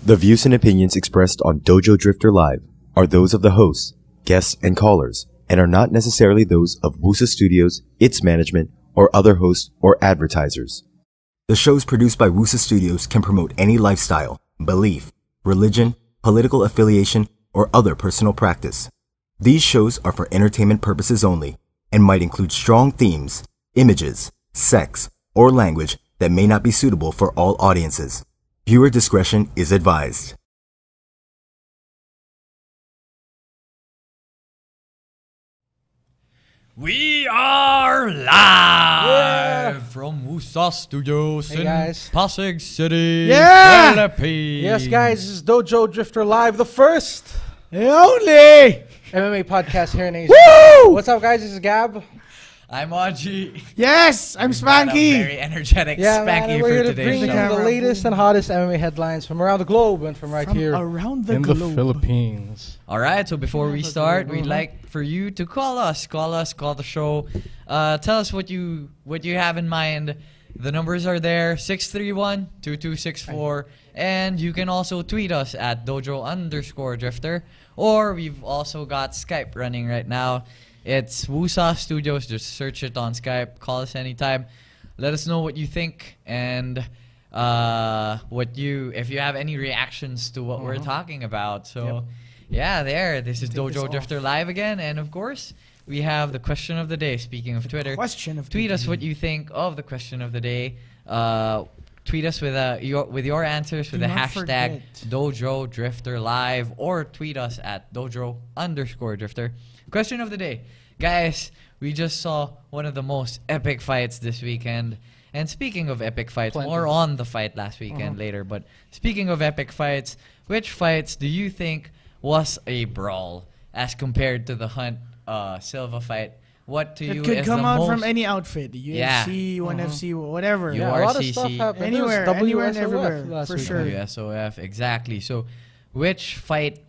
The views and opinions expressed on Dojo Drifter Live are those of the hosts, guests, and callers, and are not necessarily those of Wusa Studios, its management, or other hosts or advertisers. The shows produced by Wusa Studios can promote any lifestyle, belief, religion, political affiliation, or other personal practice. These shows are for entertainment purposes only and might include strong themes, images, sex, or language that may not be suitable for all audiences. Viewer discretion is advised. We are live from Wusa Studios in guys. Pasig City, Yeah! Philippines. Yes, guys, this is Dojo Drifter Live, the first Only! MMA podcast here in Asia. Woo! What's up, guys? This is Gab. I'm Aji. Yes, I'm Got a Spanky. very energetic Yeah, Spanky man, we're for here to bring today's you show. the latest and hottest MMA headlines from around the globe and from right From here around the in the globe. Philippines. All right, so before we start, we'd like for you to call the show. Tell us what you have in mind. The numbers are there, 631-2264, and you can also tweet us at dojo_drifter, or we've also got Skype running right now. It's Wusa Studios. Just search it on Skype. Call us anytime. Let us know what you think and if you have any reactions to what we're talking about. So, yeah, this is Dojo Drifter Live again, and of course, we have the question of the day. Speaking of Twitter, tweet us what you think of the question of the day. Tweet us with your answers with the hashtag Dojo Drifter Live, or tweet us at Dojo_Drifter. Question of the day, guys. We just saw one of the most epic fights this weekend. And speaking of epic fights, more on the fight last weekend later. But speaking of epic fights, which fights do you think was a brawl as compared to the Hunt Silva fight? What to you It could is come the out most from any outfit. UFC, 1FC, whatever. You Yeah, are a lot of CC. stuff happened. Anywhere, There was anywhere and WSOF everywhere, last for week. sure. WSOF, exactly. So, which fight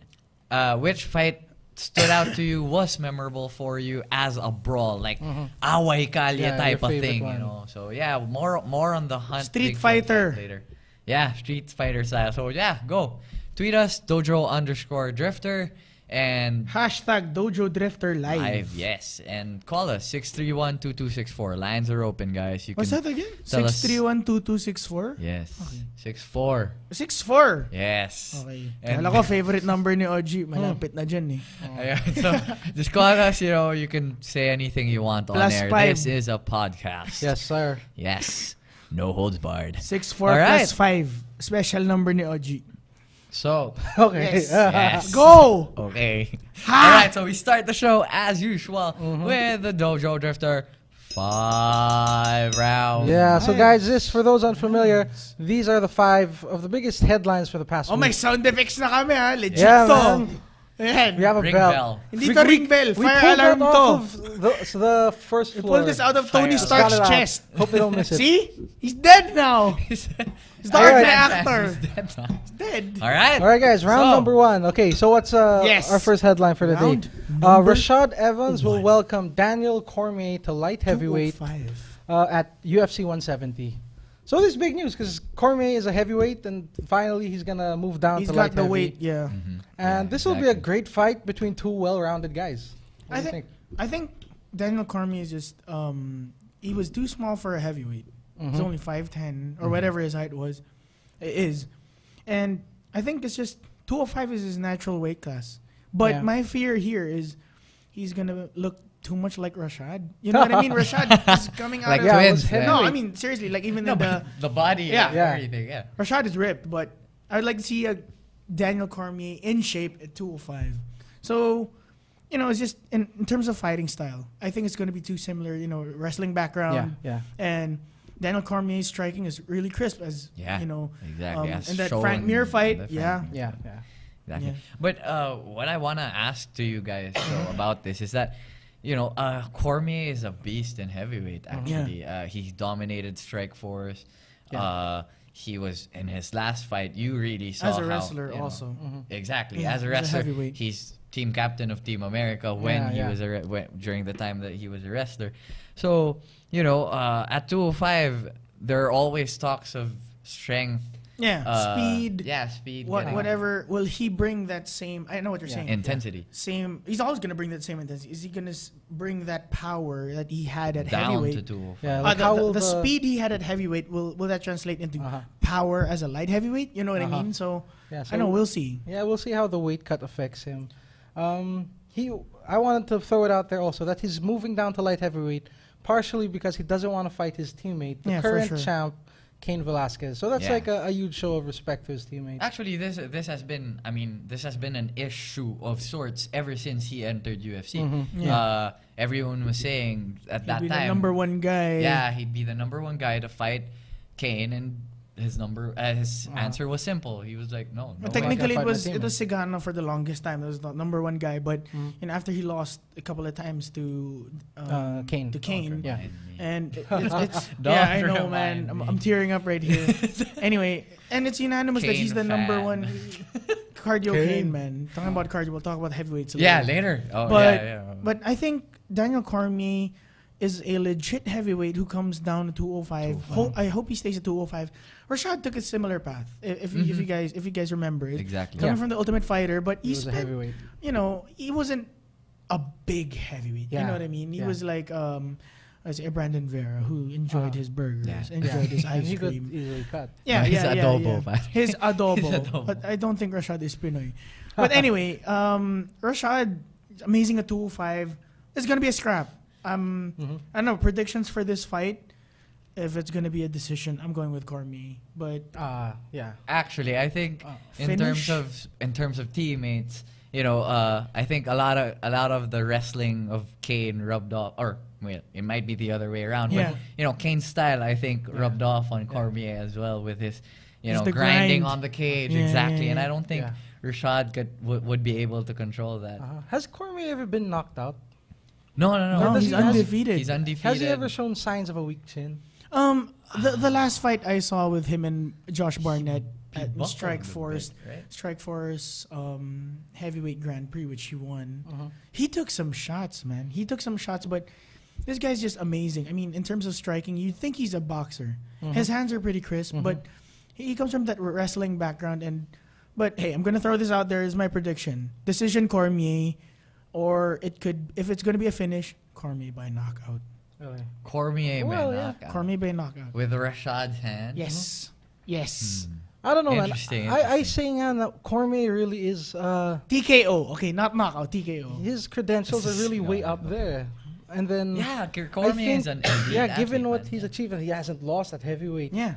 stood out to you, was memorable for you as a brawl, like away kalye Yeah, type your of favorite thing, one. you know? So yeah, more on the Hunt Street Big Fight Fighter. later. Yeah, Street Fighter style. So yeah, go tweet us Dojo_Drifter and Hashtag Dojo Drifter Live. yes, and call us 631-2264. Lines are open, guys. You What's can that again? tell us- 631-2264? Yes, Okay. 64. 64. Yes. Okay. And- Kala ko favorite number ni Oji. Malapit na dyan eh. Ayan, so just call us, you can say anything you want on air. +5. This is a podcast. Yes, sir. Yes. No holds barred. 64 All right. plus 5. Special number ni Oji. So, Okay. Yes. yes. Go! Okay. Ha! Alright, so we start the show as usual with the Dojo Drifter 5 rounds. Yeah, so guys, for those unfamiliar, these are the 5 of the biggest headlines for the past Oh, may week. sound effects na kami ha. Legit Yeah, to. man. Ayan. We have a Ring bell. bell. Hindi to ring bell. We Fire pulled alarm that to. off of the first We floor. pulled this out of Fire Tony alarm. Stark's Got it out. chest. Hope they don't miss it. See? He's dead now. He's the Alright. actor. He's dead now. He's dead. Alright. All right, guys, round So, number 1. Okay, so what's Yes. our first headline for the day? Round number Rashad Evans will welcome Daniel Cormier to light heavyweight 205. at UFC 170. So this is big news because Cormier is a heavyweight and finally he's going to move down He's to got light the heavy. weight, yeah. And Yeah, this will be a exactly. great fight between two well-rounded guys. What I do you think I think Daniel Cormier is just he was too small for a heavyweight. He's only 5'10" or whatever his height is. And I think it's just 205 is his natural weight class. But Yeah. my fear here is he's gonna look too much like Rashad. You know what I mean? Rashad is coming out Like of Yeah, it twins. was yeah. No, heavy. I mean seriously, like even No, in the but the body Yeah. and Yeah. everything, yeah. Rashad is ripped, but I'd like to see a Daniel Cormier in shape at 205. So, it's just in terms of fighting style, I think it's going to be too similar. Wrestling background, Yeah. and Daniel Cormier's striking is really crisp, as Yeah, exactly. As in that shown Frank Mir in fight. the Yeah, Frank- Yeah. Exactly. Yeah. But what I want to ask to you guys though, about this is that, Cormier is a beast in heavyweight, actually. He dominated Strikeforce. He was, in his last fight, you really saw as a how, wrestler also. Exactly. Yeah, As a as a wrestler, heavyweight. he's team captain of Team America when Yeah, he yeah. was during the time that he was a wrestler. So, at 205, there are always talks of strength speed. Yeah, speed. Whatever. Will he bring that same? I know what you're saying. Intensity. Same. He's always gonna bring that same intensity. Is he gonna bring that power that he had at Down heavyweight? to 205. Yeah, like how will the speed he had at heavyweight will that translate into power as a light heavyweight? You know what I mean? So, I know we'll see. Yeah, we'll see how the weight cut affects him. I wanted to throw it out there also that he's moving down to light heavyweight partially because he doesn't want to fight his teammate, the current champ, Cain Velasquez. So that's like a huge show of respect to his teammates. Actually, this has been an issue of sorts ever since he entered UFC. Everyone was saying at that time, the number one guy. Yeah, he'd be the number one guy to fight Cain, and his answer was simple. He was like, no. Technically, it was Cigano for the longest time. It was the number one guy, but after he lost a couple of times to Cain, and it's I know, man. I'm tearing up right here. Anyway, and it's unanimous that he's the number one cardio Cain, man. Talking about cardio, we'll talk about heavyweights later. But I think Daniel Cormier is a legit heavyweight who comes down to 205. I hope he stays at 205. Rashad took a similar path. If you guys remember it. Exactly. Coming from the Ultimate Fighter, but he was a heavyweight. He wasn't a big heavyweight. You know what I mean? He was like I say Brandon Vera, who enjoyed his burgers, enjoyed his ice cream. He could easily cut. His adobo. His adobo. But I don't think Rashad is Pinoy. But anyway, Rashad, amazing at 205. It's gonna be a scrap. I don't know, predictions for this fight. If it's gonna be a decision, I'm going with Cormier. But actually, I think in terms of teammates, I think a lot of the wrestling of Cain rubbed off, or it might be the other way around. But Cain's style, I think, rubbed off on Cormier as well with his grinding on the cage exactly. And I don't think Rashad would be able to control that. Has Cormier ever been knocked out? No. He's undefeated. He's undefeated. Has he ever shown signs of a weak chin? The last fight I saw with him and Josh Barnett at Strike Force, heavyweight Grand Prix, which he won. He took some shots, man. But this guy's just amazing. I mean, in terms of striking, you'd think he's a boxer. His hands are pretty crisp, but he comes from that wrestling background. But hey, I'm gonna throw this out there as my prediction: decision Cormier. Or it could, if it's going to be a finish, Cormier by knockout. Really? Cormier by knockout. Cormier by knockout. With Rashad's hand? Yes. I don't know, man. I say that Cormier really is... TKO. Okay, not knockout, TKO. His credentials are really way up there. And then... Yeah, Cormier is an elite given what he's achieved, and he hasn't lost at heavyweight. Yeah.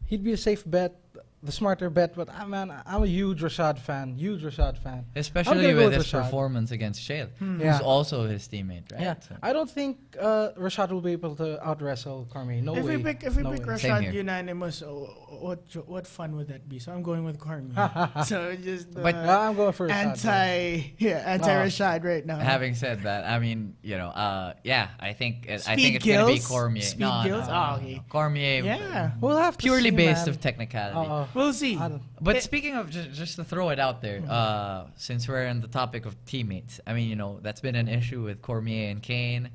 He'd be a safe bet. The smarter bet, but I'm a huge Rashad fan. Especially with his performance against Shale, who's also his teammate, right? Yeah. So. I don't think Rashad will be able to out-wrestle Cormier. No way. If we pick Rashad unanimous, what fun would that be? So I'm going with Cormier. So just I'm going for Rashad. Anti-Rashad right now. Having said that, I mean, I think it's going to be Cormier. Okay. Cormier. Yeah. We'll have to purely see, based man. of technicality. We'll see. But speaking of, just to throw it out there, since we're on the topic of teammates, I mean, that's been an issue with Cormier and Cain.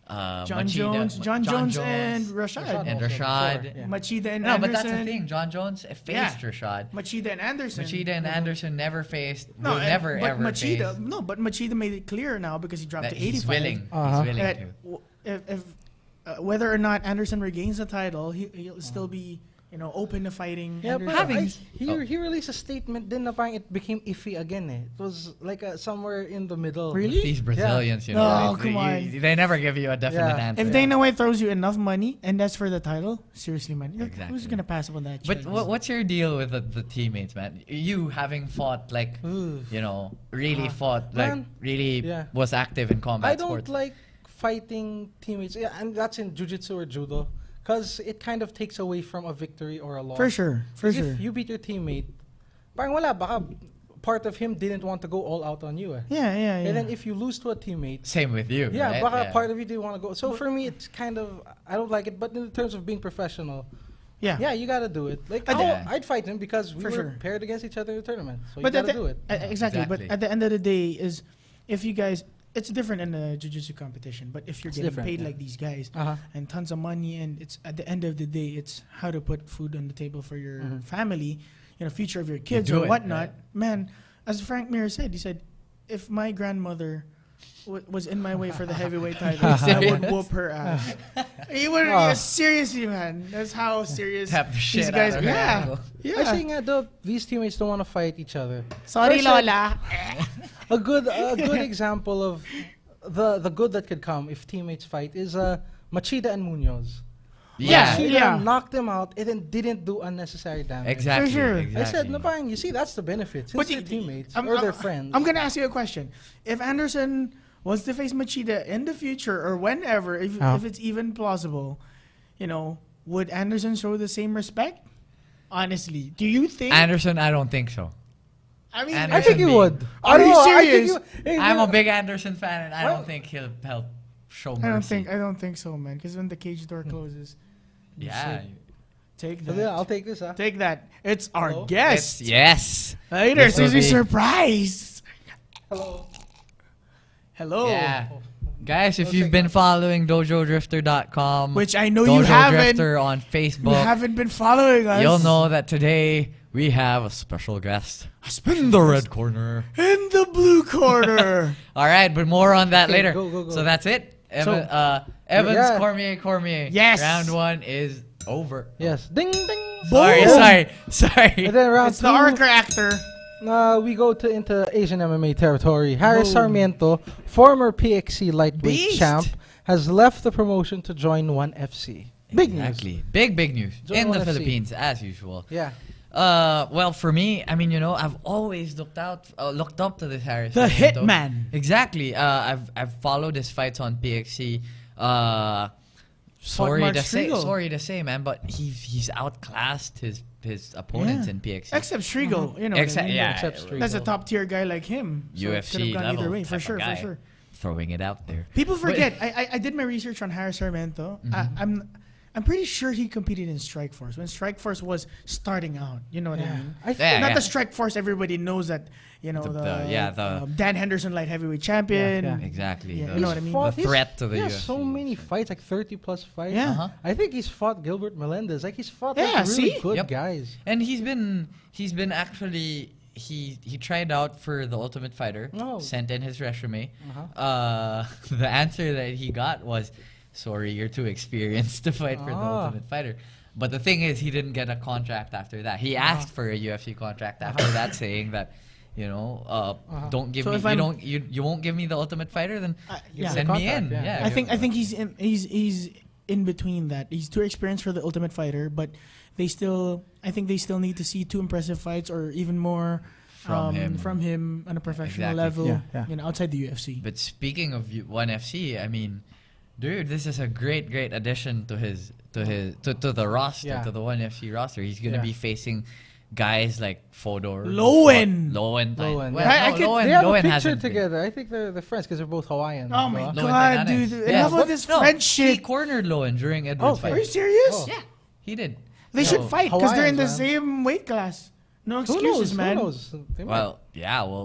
John Jones and Rashad. Machida and Anderson. No, but that's the thing. John Jones faced Rashad. Machida and Anderson. Never faced. No, ever Machida, faced. No, but Machida made it clear now because he dropped to 85. He's willing. He's willing to. If whether or not Anderson regains the title, he'll still be open to fighting. Yeah, Anderson. but he released a statement, then it became iffy again. It was like somewhere in the middle. Really? These Brazilians, come on. They never give you a definite answer. If Dana White throws you enough money and that's for the title, seriously, man, who's gonna pass up on that? But what's your deal with the teammates, man? You having fought really fought was active in combat sports. I don't like fighting teammates. Yeah, and that's in jiu-jitsu or judo. Because it kind of takes away from a victory or a loss. For sure. If you beat your teammate, parang wala, baka part of him didn't want to go all out on you. Yeah. And then if you lose to a teammate... Same with you, yeah, right? Baka part of you didn't want to go. So for me, it's kind of... I don't like it. But in terms of being professional... Yeah, you got to do it. Like, I'd fight him because we were paired against each other in the tournament. So you got to do it. Exactly. But at the end of the day is... If you guys... it's different in the jiu-jitsu competition. But if you're getting paid like these guys and tons of money, and it's at the end of the day, it's how to put food on the table for your family, future of your kids or whatnot. Man, as Frank Mir said, he said, if my grandmother was in my way for the heavyweight title, I would whoop her ass. He would seriously, man. That's how serious these guys are. Yeah. I think these teammates don't want to fight each other. Sorry, Lola. A good example of the good that could come if teammates fight is Machida and Munoz. Yeah. Knocked them out and then didn't do unnecessary damage. Exactly. For sure. I said, Napang, you see, that's the benefit. Since they're teammates or they're friends. I'm going to ask you a question. If Anderson was to face Machida in the future or whenever, if it's even plausible, would Anderson show the same respect? Honestly, do you think? Anderson, I don't think so. I mean, I think he would. Are you serious? I'm a big Anderson fan, and I don't think he'll help show mercy. I don't think so, man. Because when the cage door closes, take that. Yeah, I'll take this. Take that. It's our guest. Yes. Later, Susie surprise. Hello. Yeah. Guys, if you've been following DojoDrifter.com, which I know you haven't, Drifter on Facebook, you haven't been following us, you'll know that today we have a special guest in the red corner. In the blue corner. All right, but more on that later. Go. So that's it. Evans, Cormier. Yes. Round 1 is over. Yes. Ding, ding. Sorry. And then round it's 2. the Archer actor. We go into Asian MMA territory. Harris Sarmiento, former PXC lightweight champ, has left the promotion to join ONE FC. Big news. Big news. Join in ONE the FC. Philippines, as usual. Yeah. Well, for me, I mean, I've always looked up to this Harris. The Sarmiento. Hitman. Exactly. I've followed his fights on PXC. Sorry to say, man, but he's outclassed his opponents in PXC. Except Striegel, Except Striegel. That's a top tier guy like him. So UFC could have gone level either way, for type of guy. sure. Throwing it out there. People forget. I did my research on Harris Sarmiento. I'm pretty sure he competed in Strikeforce when Strikeforce was starting out. You know what I mean? Not the Strikeforce everybody knows that. The Dan Henderson light heavyweight champion. Yeah. Exactly. You know what I mean? The threat to the UFC. So many fights, like 30 plus fights. Yeah. I think he's fought Gilbert Melendez. Like he's fought really good guys. And he's been actually he tried out for the Ultimate Fighter. Sent in his resume. The answer that he got was, "Sorry, you're too experienced to fight for the Ultimate Fighter." But the thing is, he didn't get a contract after that. He asked for a UFC contract after that, saying that, don't give me you won't give me the Ultimate Fighter, then send me in. Yeah. I think he's in between that. He's too experienced for the Ultimate Fighter, but I think they still need to see 2 impressive fights or even more from him on a professional level, outside the UFC. But speaking of ONE FC, I mean, dude, this is a great addition to the roster, to the ONE FC roster. He's gonna be facing guys like Fodor, Lowen. Lowen. They have a picture together. I think they're friends because they're both Hawaiian. Oh my god, dude! Enough of this friendship. He cornered Lowen during Edward's fight. Are you serious? Yeah, he did. They should fight because they're in the same weight class. No excuses, man. Who knows? Well,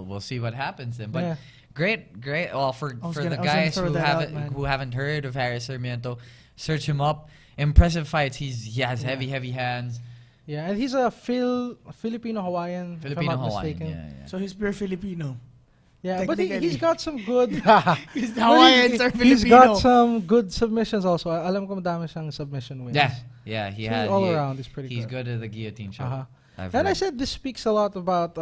we'll see what happens then. But great. Well, for the guys who haven't heard of Harris Sarmiento, search him up. Impressive fights. He has heavy hands. Yeah, and he's a Filipino-Hawaiian, if I'm not mistaken. Yeah. So he's pure Filipino. Yeah, but he's got some good... His Hawaiians are Filipino. He's got some good submissions also. Alam ko madami siyang submission wins. Yeah, he so has. All around, he's pretty good. He's good at the guillotine show. And I said this speaks a lot about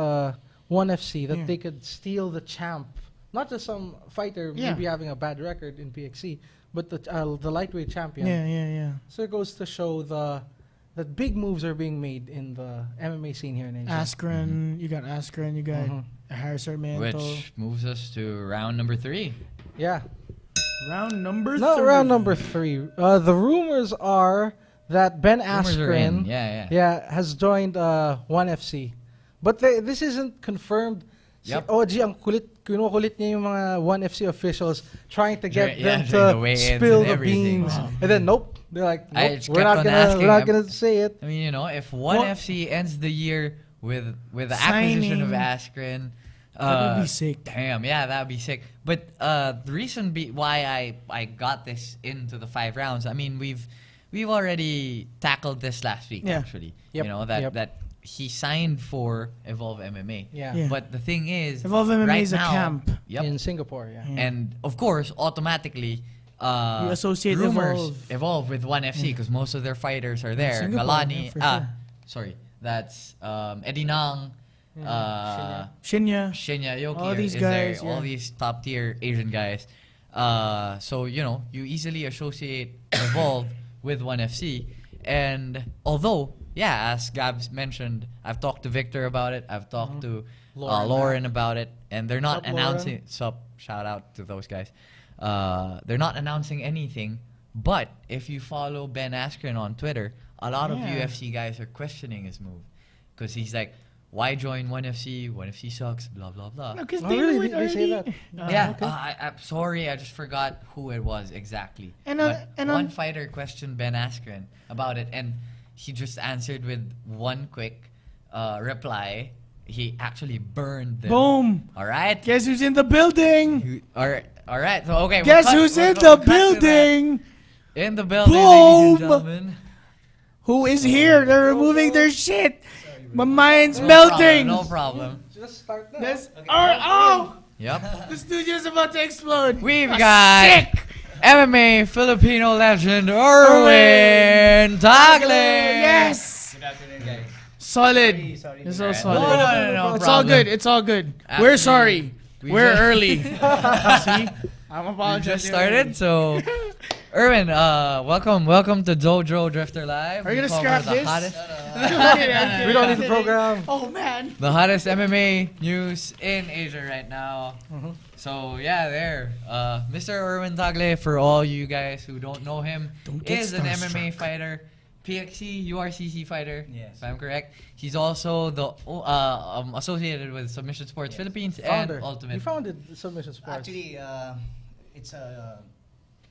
ONE FC, that they could steal the champ. Not just some fighter maybe having a bad record in PXC, but the lightweight champion. Yeah. So it goes to show that big moves are being made in the MMA scene here in Asia. Askren, you got Askren, you got Harris Sarmiento. Which moves us to round number 3. Yeah. Round number 3. Not round number 3. The rumors are that Ben Askren has joined ONE FC. But this isn't confirmed. Yep. ang kinukulit niya yung mga ONE FC officials trying to get them to spill the beans. And then nope. They're like, nope, we're not gonna say it. I mean, if ONE FC ends the year with the acquisition of Askren, That would be sick. Damn, yeah, that would be sick. But the reason why I got this into the 5 rounds, I mean, we've already tackled this last week, actually. Yep. You know, that he signed for Evolve MMA. Yeah. But the thing is, Evolve MMA right is a now, camp. In Singapore, And of course, automatically, you associate rumors Evolve with ONE FC because most of their fighters are there. Singapore, Galani, sure. sorry, that's Eddie Nang, Shinya. Yoki All these is guys, there, all these top tier Asian guys. So you easily associate Evolve with ONE FC, and although as Gabs mentioned, I've talked to Victor about it. I've talked to Lauren about it, and they're not announcing. Shout out to those guys. They're not announcing anything. But if you follow Ben Askren on Twitter, a lot of UFC guys are questioning his move because he's like, why join ONE FC? ONE FC sucks, blah, blah, blah. No, because really? They say that? I'm sorry, I just forgot who it was exactly. And one fighter questioned Ben Askren about it, and he just answered with one quick reply. He actually burned them. Boom! All right? Guess who's in the building? All right. So, okay. Guess who's in the building? In the building, Boom! ladies and gentlemen. Who is here? They're removing their shit. My mind's melting. No problem. Just start now. This, oh! Yep. The studio's about to explode. We've got MMA Filipino legend Erwin Tagle. Yes. Good afternoon, guys. Solid. Sorry. It's all No, solid. no It's problem. all good. It's all good. Actually, We're sorry. We're just- early. See? I'm We apologizing. just started, so Erwin, welcome to Dojo Drifter Live. Are you We gonna cover scrap the this? hottest, We don't need the program. Oh man. the hottest MMA news in Asia right now. So there, Mr. Erwin Tagle, for all you guys who don't know him, Don't get is an starstruck. MMA fighter, PXC, URCC fighter, Yes. if I'm correct. He's also the associated with Submission Sports Philippines and Founder. Ultimate. You founded Submission Sports. Actually,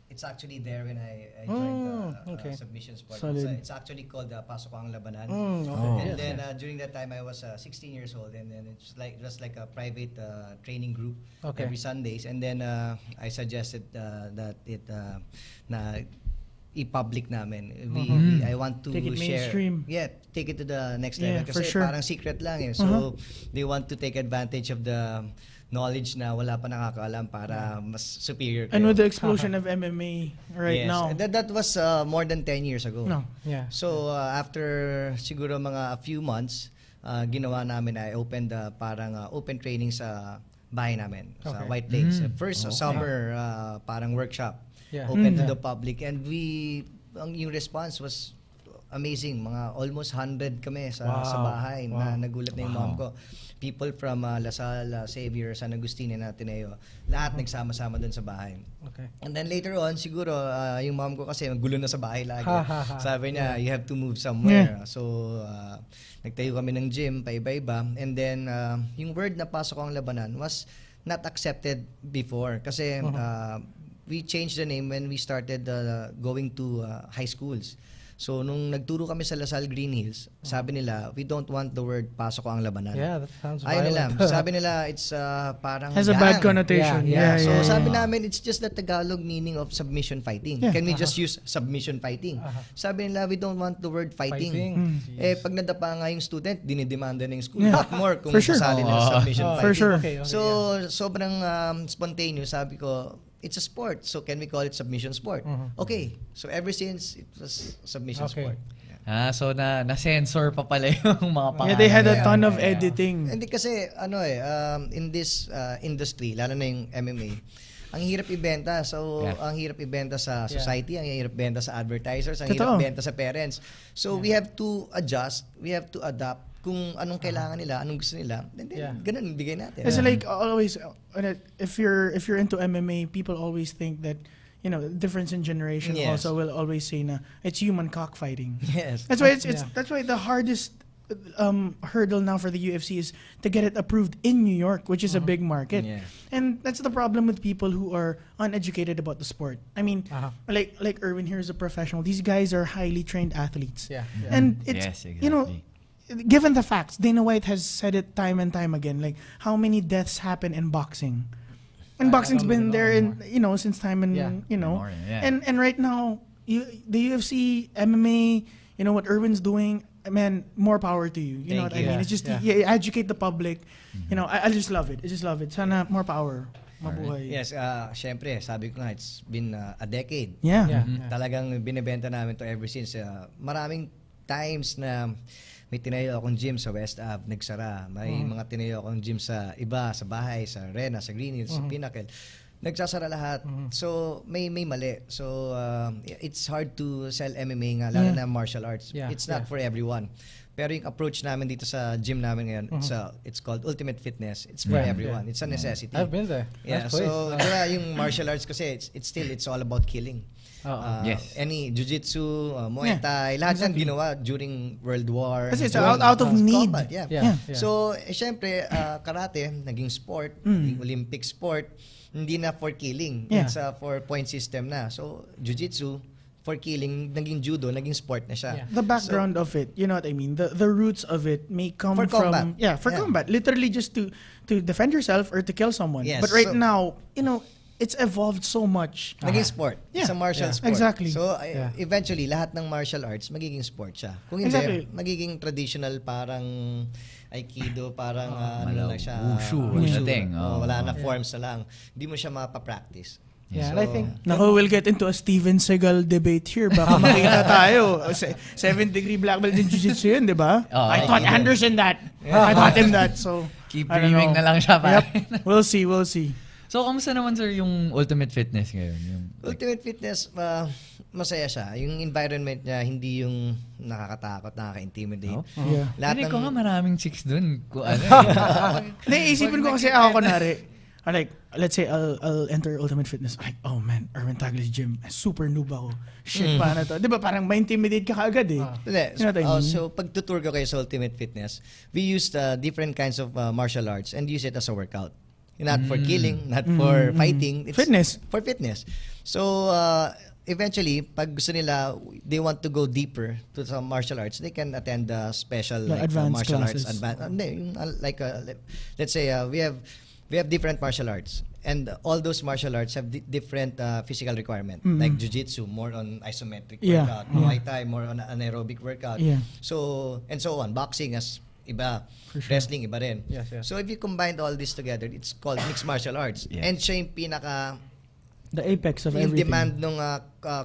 it's actually there when I joined okay. Submission Sport. Solid. It's actually called Pasok Ang Labanan. Okay. And then during that time I was 16 years old, and then it's just like a private training group every Sundays. And then I suggested that it na i-public namin. I want to Take it share. mainstream. Yeah, take it to the next Yeah, level. for Kasi sure. parang secret lang eh. So they want to take advantage of the knowledge na wala pa nakakaalam para mas superior kayo. And with the explosion of MMA right Yes. now. That was more than 10 years ago. No. Yeah. So after siguro mga a few months, ginawa namin, I opened parang open training sa bahay namin sa Okay. White Lakes. First summer parang workshop open to the public, and yung response was amazing. Mga almost 100 kami sa bahay na nagulat na yung mom ko. People from Lasal, Xavier, San Agustin, and Ateneo. Lahat nagsama-sama doon sa bahay. Okay. And then later on, siguro, yung mom ko kasi gulo na sa bahay lagi. Sabi niya, you have to move somewhere. So, nagtayo kami ng gym, paiba-iba. And then, yung word na Pasok Ang Labanan was not accepted before. Kasi, we changed the name when we started going to high schools. So, nung nagturo kami sa Lasal Green Hills, sabi nila, we don't want the word Pasok Ang Labanan. Yeah, that sounds Ayaw nila. violent. Sabi nila, it's parang Has a bad gang. connotation. Yeah, So, yeah. sabi namin, it's just the Tagalog meaning of submission fighting. Yeah. Can we just use submission fighting? Sabi nila, we don't want the word fighting. Eh, pag nadapa nga yung student, dinidemanda na yung school. Yeah. What more kung For sure. sasali na sa submission fighting. For sure. Okay, So, sobrang spontaneous. Sabi ko, it's a sport. So, can we call it submission sport? Okay. So, ever since, it was submission sport. So na-sensor pa pala yung mga pangalan. Yeah, they had a ton of editing. Hindi kasi, in this industry, lalo na yung MMA, ang hirap ibenta. So, ang hirap ibenta sa society, ang hirap ibenta sa advertisers, ang hirap ibenta sa parents. So, we have to adjust, we have to adapt kung anong kailangan nila, anong gusto nila. And then, ganun, bigay natin. It's like always, if you're into MMA, people always think that, you know, the difference in generation also will always say na it's human cockfighting. Yes. That's why that's why the hardest hurdle now for the UFC is to get it approved in New York, which is a big market. Yeah. And that's the problem with people who are uneducated about the sport. I mean, like Erwin here is a professional. These guys are highly trained athletes. Yeah. And it's Yes, you know, exactly. given the facts, Dana White has said it time and time again. Like, how many deaths happen in boxing? And boxing's been there since time and and right now, the UFC, MMA, what Erwin's doing. Man, more power to you. You know what I mean? It's just you educate the public. I just love it. I just love it. Sana more power. Mabuhay. Yes, syempre, sabi ko nga, it's been a decade. Yeah. Talagang binebenta namin to ever since. Maraming times na may tinayo akong gym sa West Ave, nagsara. May mga tinayo akong gym sa iba, sa bahay, sa Rena, sa Green Hills, sa Pinnacle. Nagsasara lahat. So, may mali. So, it's hard to sell MMA nga, lalo na martial arts. It's not for everyone. Pero yung approach namin dito sa gym namin ngayon, it's called Ultimate Fitness. It's for everyone. It's a necessity. I've been there. Yeah, so yung martial arts kasi, it's all about killing. Yes. Any jiu-jitsu, Muay Thai, lahat yan ginawa during World War. Kasi it's out of need. Combat, So, syempre, karate, naging sport, naging Olympic sport, hindi na for killing. It's for point system na. So, jiu-jitsu, for killing, naging judo, naging sport na siya. The background of it, you know what I mean? The roots of it may come for from... combat. For combat. Literally just to defend yourself or to kill someone. Yes. But right now, it's evolved so much. Naging sport. It's a martial sport. Exactly. So, eventually, lahat ng martial arts, magiging sport siya. Kung hindi, magiging traditional parang Aikido, parang ano lang siya. Wushu. Wala na forms na lang. Hindi mo siya mapapractice. Yeah, and I think... we'll get into a Steven Seagal debate here. Baka makita tayo. 7th-degree black belt in jiu-jitsu yun, di ba? I taught Anderson that. I taught him that. So, keep dreaming na lang siya pa. We'll see. So, kamusta naman sir yung Ultimate Fitness ngayon? Ultimate Fitness, masaya siya. Yung environment niya, hindi yung nakakatakot, nakaka-intimidate. Hindi ko nga maraming chicks dun. Naisipin ko kasi ako, kunwari, like, let's say I'll enter Ultimate Fitness. Like, oh man, Erwin Tagley's gym. Super noob ako. Shit, paano to? Di ba parang ma-intimidate ka kaagad eh. So, pag tutur ko kayo sa Ultimate Fitness, we used different kinds of martial arts and use it as a workout. Not for killing, not for fighting. It's fitness. For fitness. So, eventually, pag gusto nila, they want to go deeper to some martial arts, they can attend special martial classes. Arts. Let's say we have different martial arts. And all those martial arts have different physical requirement. Like jiu-jitsu, more on isometric workout. Muay Thai, more on anaerobic workout. So, and so on. Boxing as iba. Wrestling, iba rin. Yes. So if you combine all this together, it's called mixed martial arts. And siya yung the apex of yung everything. demand ng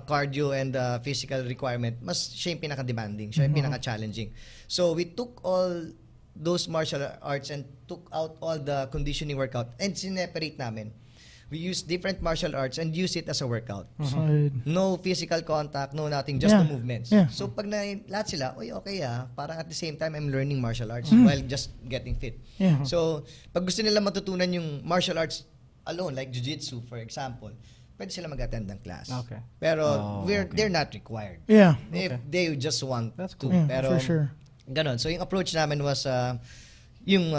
cardio and physical requirement, mas siya yung pinaka-demanding. Siya yung pinaka-challenging. So we took all those martial arts and took out all the conditioning workout and sineperate namin. We use different martial arts and use it as a workout. No physical contact, no nothing, just the movements. So pag lahat sila, okay parang at the same time I'm learning martial arts while just getting fit. So pag gusto nila matutunan yung martial arts alone, like jiu-jitsu for example, pwede sila mag-attend ng class. Okay. Pero they're not required. If they just want to. Pero for sure. Ganon. So yung approach namin was yung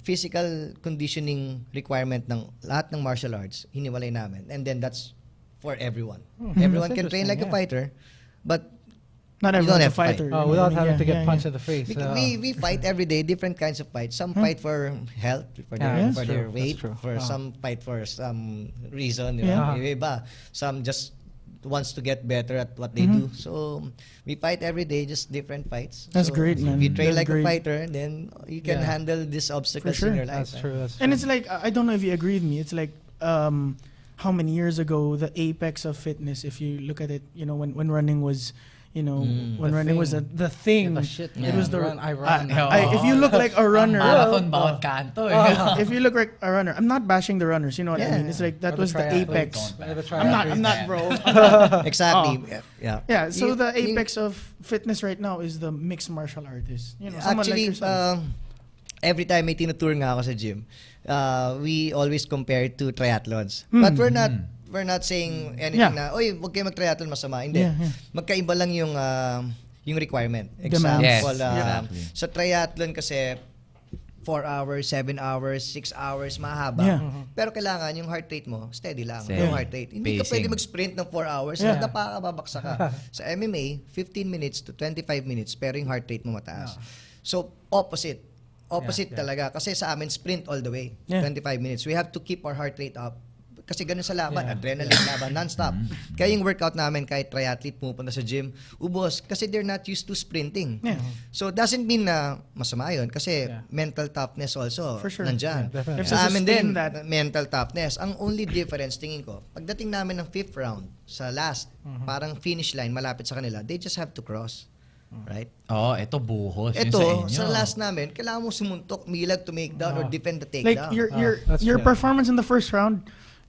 physical conditioning requirement ng lahat ng martial arts, hiniwalay namin. And then that's for everyone. Everyone can train like a fighter, but not everyone's a fighter. Without having to get punched in the face. We fight every day, different kinds of fights. Some fight for health, for their weight, for some fight for some reason. Iba. Some just wants to get better at what they do. So we fight every day, just different fights. That's great, man. If you train like a fighter, then you can handle these obstacles in your life. That's true. That's and it's like, I don't know if you agree with me, it's like how many years ago the apex of fitness, if you look at it, when running was when running was the thing. It was the run. I run. If you look like a runner, marathon bawat kanto. If you look like a runner, I'm not bashing the runners. You know what I mean? It's like that was the apex. I'm not, bro. Exactly. Yeah. So the apex of fitness right now is the mixed martial artist. Actually, like every time may tinutour nga ako sa gym, we always compare it to triathlons. But we're not saying anything na, wag kayo mag-triathlon, masama. Hindi. Magkaiba lang yung requirement. Example, sa triathlon kasi, 4 hours, 7 hours, 6 hours, mahaba. Yeah. Pero kailangan yung heart rate mo, steady lang. Steady. Yung heart rate. Hindi ka Pacing. pwede mag-sprint ng 4 hours, nadapa ka, babaksa ka. Sa MMA, 15 minutes to 25 minutes, pero yung heart rate mo mataas. So, opposite. Opposite talaga. Kasi sa amin, sprint all the way. 25 minutes. We have to keep our heart rate up. Kasi ganun sa laban, adrenaline laban, non-stop. Kaya yung workout namin, kahit triathlete pumupunta sa gym, ubos. Kasi they're not used to sprinting. So, doesn't mean na masama yun. Kasi mental toughness also, nandyan. Sa amin din, mental toughness. Ang only difference, tingin ko, pagdating namin ng 5th round, sa last, parang finish line, malapit sa kanila, they just have to cross. Right? Ito buhos. Ito, sa last namin, kailangan mo sumuntok, milag to make down or defend the takedown. Like, your performance in the first round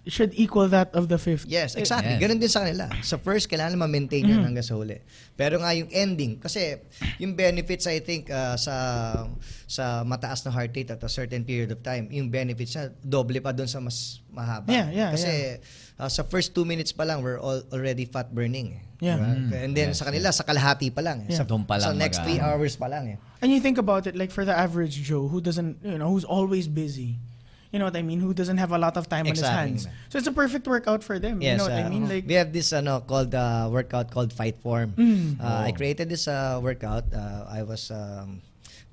should equal that of the 5th. Yes, exactly. Ganun din sa kanila. Sa first, kailangan ma-maintain yan hanggang sa huli. Pero nga yung ending, kasi yung benefits, I think, sa mataas na heart rate at a certain period of time, yung benefits niya, doble pa doon sa mas mahaba. Kasi sa first 2 minutes pa lang, we're already fat burning. And then sa kanila, sa kalahati pa lang. Sa next 3 hours pa lang. And you think about it, like for the average Joe who doesn't, who's always busy. You know what I mean? Who doesn't have a lot of time on his hands. So it's a perfect workout for them. Yes, you know what I mean? Like, we have this called workout called Fight Form. I created this workout. I was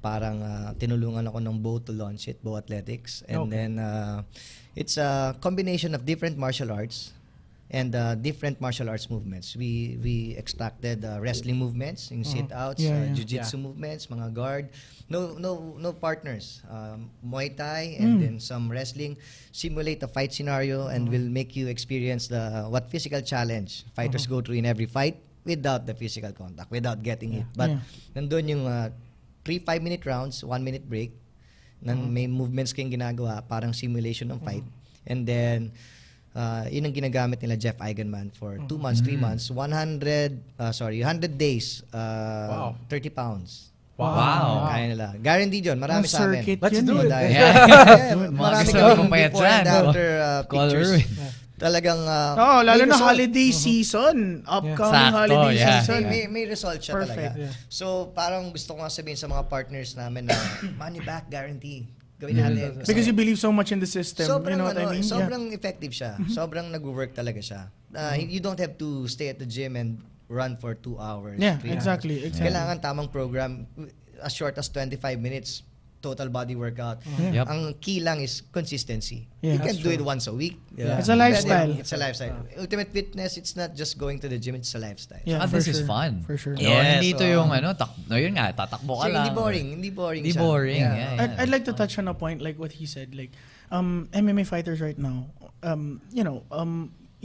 parang tinulungan ako ng Bo to launch it, Bo Athletics. And then it's a combination of different martial arts and different martial arts movements. We extracted wrestling movements, yung sit-outs, jiu-jitsu movements, mga guard. No partners. Muay Thai and then some wrestling. Simulate a fight scenario and will make you experience what physical challenge fighters go through in every fight without the physical contact, without getting hit. But nandun yung 3 5-minute rounds, 1-minute break. May movements kayong ginagawa, parang simulation ng fight. And then yun ang ginagamit nila Jeff Eigenman for 2 months, 3 months, 100 days, 30 pounds. Wow. Kaya nila. Guaranteed yun. Marami sa amin. Let's do it. Marami kami before and after pictures. Talagang lalo na holiday season, upcoming holiday season. May result siya talaga. So parang gusto ko nga sabihin sa mga partners namin na money back guarantee. Gawin natin. Because you believe so much in the system. Sobrang, you know what I mean? Sobrang effective siya. Sobrang nag-work talaga siya. You don't have to stay at the gym and run for 2 hours. Yeah, exactly. Kailangan tamang program, as short as 25 minutes, total body workout. Ang key lang is consistency. You can do it once a week. It's a lifestyle. It's a lifestyle. Ultimate Fitness, it's not just going to the gym, it's a lifestyle. This is fun. For sure. Hindi ito yung yun nga, tatakbo ka lang. Hindi boring siya. Boring. I'd like to touch on a point like what he said. Like, MMA fighters right now,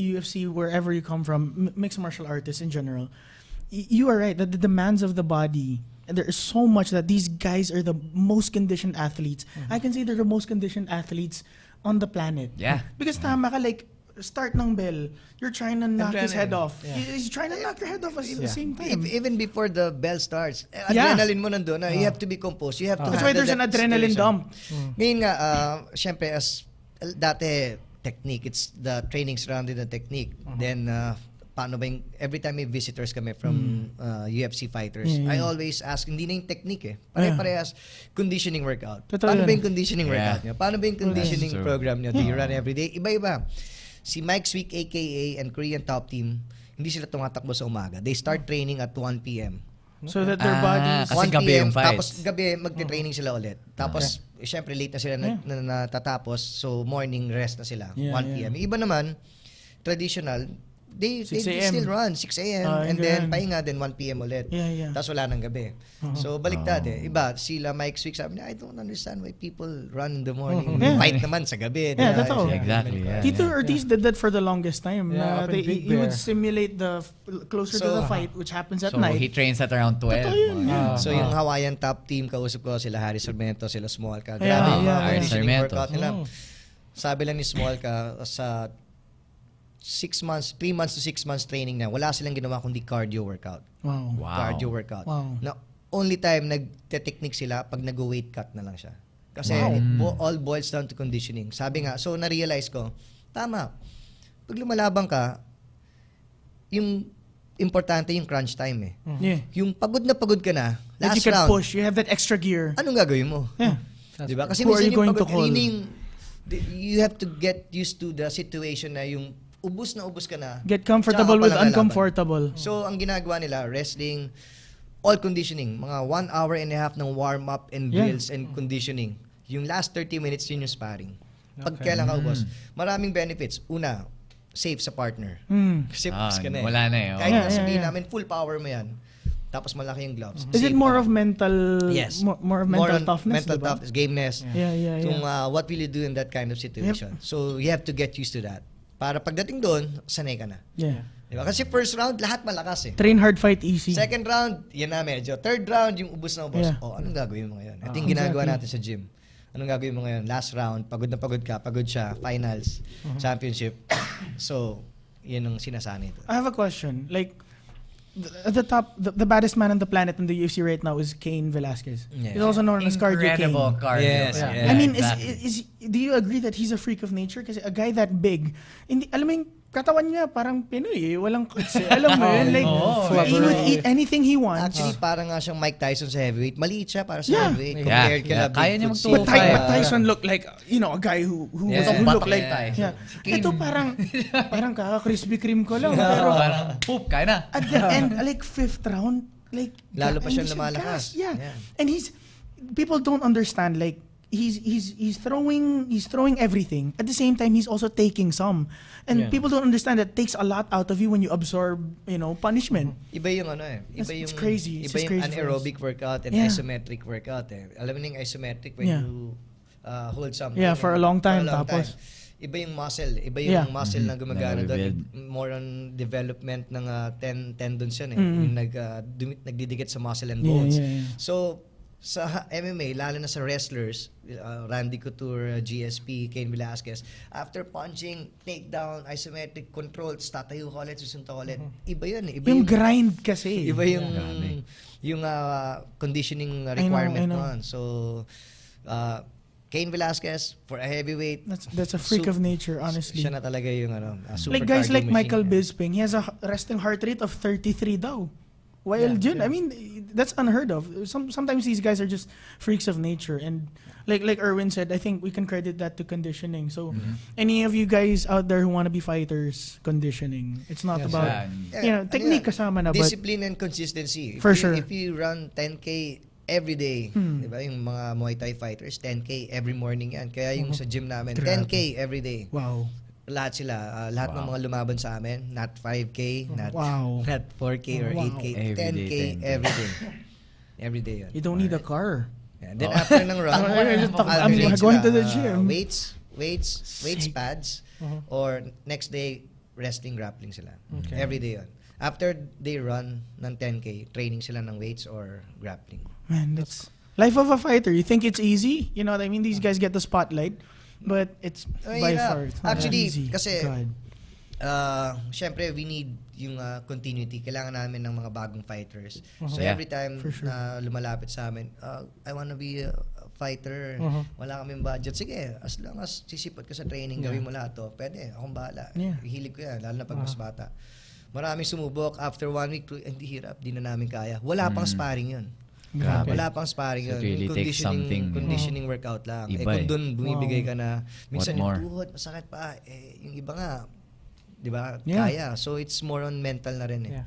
UFC, wherever you come from, mixed martial artists in general, you are right that the demands of the body, there is so much that these guys are the most conditioned athletes. I can say they're the most conditioned athletes on the planet. Yeah. Because tama ka, like, start ng bell, you're trying to knock his head off. He's trying to knock your head off at the same time. Even before the bell starts, adrenaline mo nandun. You have to be composed. You have to That's why there's an adrenaline dump. Ngayon nga, syempre, as dati, technique. It's the training surrounding the technique. Then, paano ba yung, every time may visitors kami from UFC fighters, I always ask, hindi na yung technique Pare-parehas, conditioning workout. Paano ba yung conditioning workout nyo? Paano ba yung conditioning program nyo? Do you run every day? Iba-iba. Si Mike Swick, aka and Korean Top Team, hindi sila tumatakbo sa umaga. They start training at 1 p.m. So that their bodies... 1 p.m. Tapos gabi, magte-training sila ulit. Tapos, syempre, late na sila natatapos. So, morning rest na sila. 1 p.m. Iba naman, traditional, they still run 6 a.m. and then pahinga din 1 p.m. ulit. Tapos wala nang gabi. So baliktad Iba, sila Mike Swick sabi niya, I don't understand why people run in the morning. Fight naman sa gabi. Totoo. Exactly. Tito Ortiz did that for the longest time. He would simulate the closer to the fight, which happens at night. So he trains at around 12. So yung Hawaiian Top Team, kausap ko sila Harry Sarmiento, sila Smolka. Grabe yung conditioning workout nila. Sabi lang ni Smolka, sa 3 months to 6 months training na, wala silang ginawa kundi cardio workout. Wow. Cardio workout. Na only time nagte-technique sila pag nag-weight cut na lang siya. Kasi it all boils down to conditioning. Sabi nga, so na-realize ko, tama. Pag lumalabang ka, yung importante yung crunch time Yung pagod na pagod ka na, last that you can round, push, you have that extra gear. Anong gagawin mo? Diba? Kasi who are you going to pagod call? training, you have to get used to the situation na yung ubus na ubus ka na. Get comfortable tsaka with ka pa lang uncomfortable. So, ang ginagawa nila, wrestling, all conditioning, mga 1 hour and a half ng warm-up and drills and conditioning. Yung last 30 minutes, yun yung sparring. Pag kailan ka ubos, maraming benefits. Una, safe sa partner. Kasi ubos ka na eh. Wala na eh. Kahit na sabihin namin, full power mo yan. Tapos malaki yung gloves. Is it Safe more ka of na. mental? Yes. More of mental on toughness, mental diba? toughness, gameness. Yeah. Kung what will you do in that kind of situation. So, you have to get used to that. Para pagdating doon, sanay ka na. Yeah. Diba? Kasi first round, lahat malakas eh. Train hard, fight easy. Second round, yan na medyo. Third round, yung ubos na ubos. Yeah. Anong gagawin mo ngayon? Ito yung ginagawa natin sa gym. Anong gagawin mo ngayon? Last round, pagod na pagod ka, pagod siya, finals, championship. So, yun ang sinasanay ito. I have a question. Like, at the top, the baddest man on the planet in the UFC right now is Cain Velasquez. Yeah. He's also known as Cardio Cain. Incredible cardio. Yes, Yeah. I mean, exactly. do you agree that he's a freak of nature? Kasi a guy that big, alam mo yung katawan niya parang Pinoy eh. Walang kutsi. Alam mo yun? Like, he would eat anything he wants. Actually, parang nga siyang Mike Tyson sa heavyweight. Maliit siya para sa heavyweight. Yeah. Compared kila Kaya niya Bigfoot. But Tyson looked like, a guy who looked like, Tyson. Ito parang kaka-Krispy Kreme ko lang. Pero Parang poop, kaya na. at the end, like 5th round, like Lalo pa siyang hindi lumalakas. gas. Yeah. Yeah. And people don't understand, like, he's throwing everything. At the same time, he's also taking some. And people don't understand that takes a lot out of you when you absorb, punishment. Iba yung ano eh. Iba yung It's crazy. It's Iba just yung crazy for anaerobic workout and isometric workout eh. Alam mo yung isometric when you hold something. Yeah, for a long time. Tapos iba yung muscle, iba yung muscle na gumagana doon. More on development ng tendons yan eh. Yung nagdidikit sa muscle and bones. Yeah. So sa MMA, lalo na sa wrestlers, Randy Couture, GSP, Cain Velasquez, after punching, takedown, isometric control, tatayo ka ulit, susunta ka ulit. Iba yun eh. Yung grind kasi. Iba yung conditioning requirement noon. So, Cain Velasquez, for a heavyweight, that's a freak of nature, honestly. Siya na talaga yung super like guys like cardio Michael machine. Bisping, he has a resting heart rate of 33 daw. While I mean, that's unheard of. Sometimes these guys are just freaks of nature, and like Erwin said, I think we can credit that to conditioning. So, any of you guys out there who want to be fighters, conditioning. It's not about technique kasama na, but discipline and consistency. For sure. If you run 10K every day, diba? Yung mga Muay Thai fighters, 10K every morning yan. Kaya yung sa gym namin, 10K every day. wow. Lahat sila, lahat ng mga lumaban sa amin, not 5K, not 4K or 8K, 10K every day. Every day yun. You don't need a car. And then after ng run, I'm going to the gym. Weights, pads, or next day, wrestling, grappling sila. Every day yun. After they run ng 10K, training sila ng weights or grappling. Man, that's life of a fighter. You think it's easy? You know what I mean? These guys get the spotlight. But it's by far it's not actually easy. Kasi syempre we need yung continuity. Kailangan namin ng mga bagong fighters. So every time na lumalapit sa amin, I wanna be a fighter. Wala kaming budget. Sige, as long as sisipot ka sa training, gawin mo lahat to. Pwede, akong bahala. Hilig ko yan, lalo na pag mas bata. Maraming sumubok. After 1 week, hindi hirap, di na namin kaya. Wala pang sparring yun. Grabe. Wala pang sparring So yun. it really takes something. Conditioning workout lang. Iba kung doon bumibigay ka na, minsan yung more? tuhod, masakit pa. Yung iba nga, di ba, kaya. So it's more on mental na rin eh. Yeah.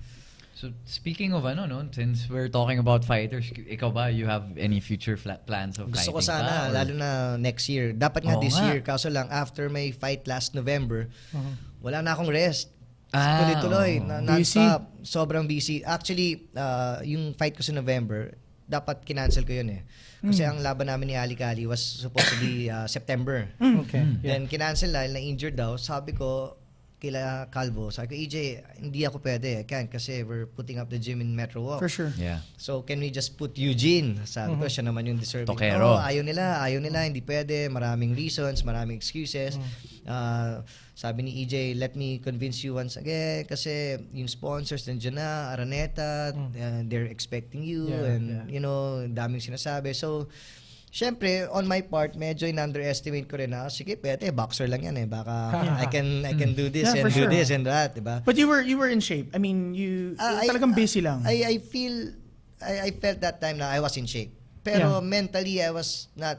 So speaking of since we're talking about fighters, ikaw ba, you have any future plans of Gusto fighting ko sana, lalo na next year. Dapat nga this year. Kaso lang, after my fight last November, wala na akong rest. Tuloy-tuloy, non-stop. Sobrang busy. Actually, yung fight ko sa November, dapat kinancel ko yun eh. Kasi ang laban namin ni Ali Kali was supposed to be September. Okay. Then kinancel dahil na-injured daw. Sabi ko, kila Calvo, sabi ko, EJ, hindi ako pwede. Kasi we're putting up the gym in Metro Walk. For sure. Yeah. So, can we just put Eugene? Sabi ko, siya naman yung deserving. Tokero. Ayaw nila, hindi pwede. Maraming reasons, maraming excuses. Sabi ni EJ, let me convince you once again kasi yung sponsors nandiyan na, Araneta, they're expecting you and you know, daming sinasabi. So, syempre, on my part, medyo in-underestimate ko rin na, sige, pwede, boxer lang yan eh. Baka I can do this and do this and that, diba? But you were in shape. I mean, talagang busy lang. I felt that time na I was in shape. Pero mentally, I was not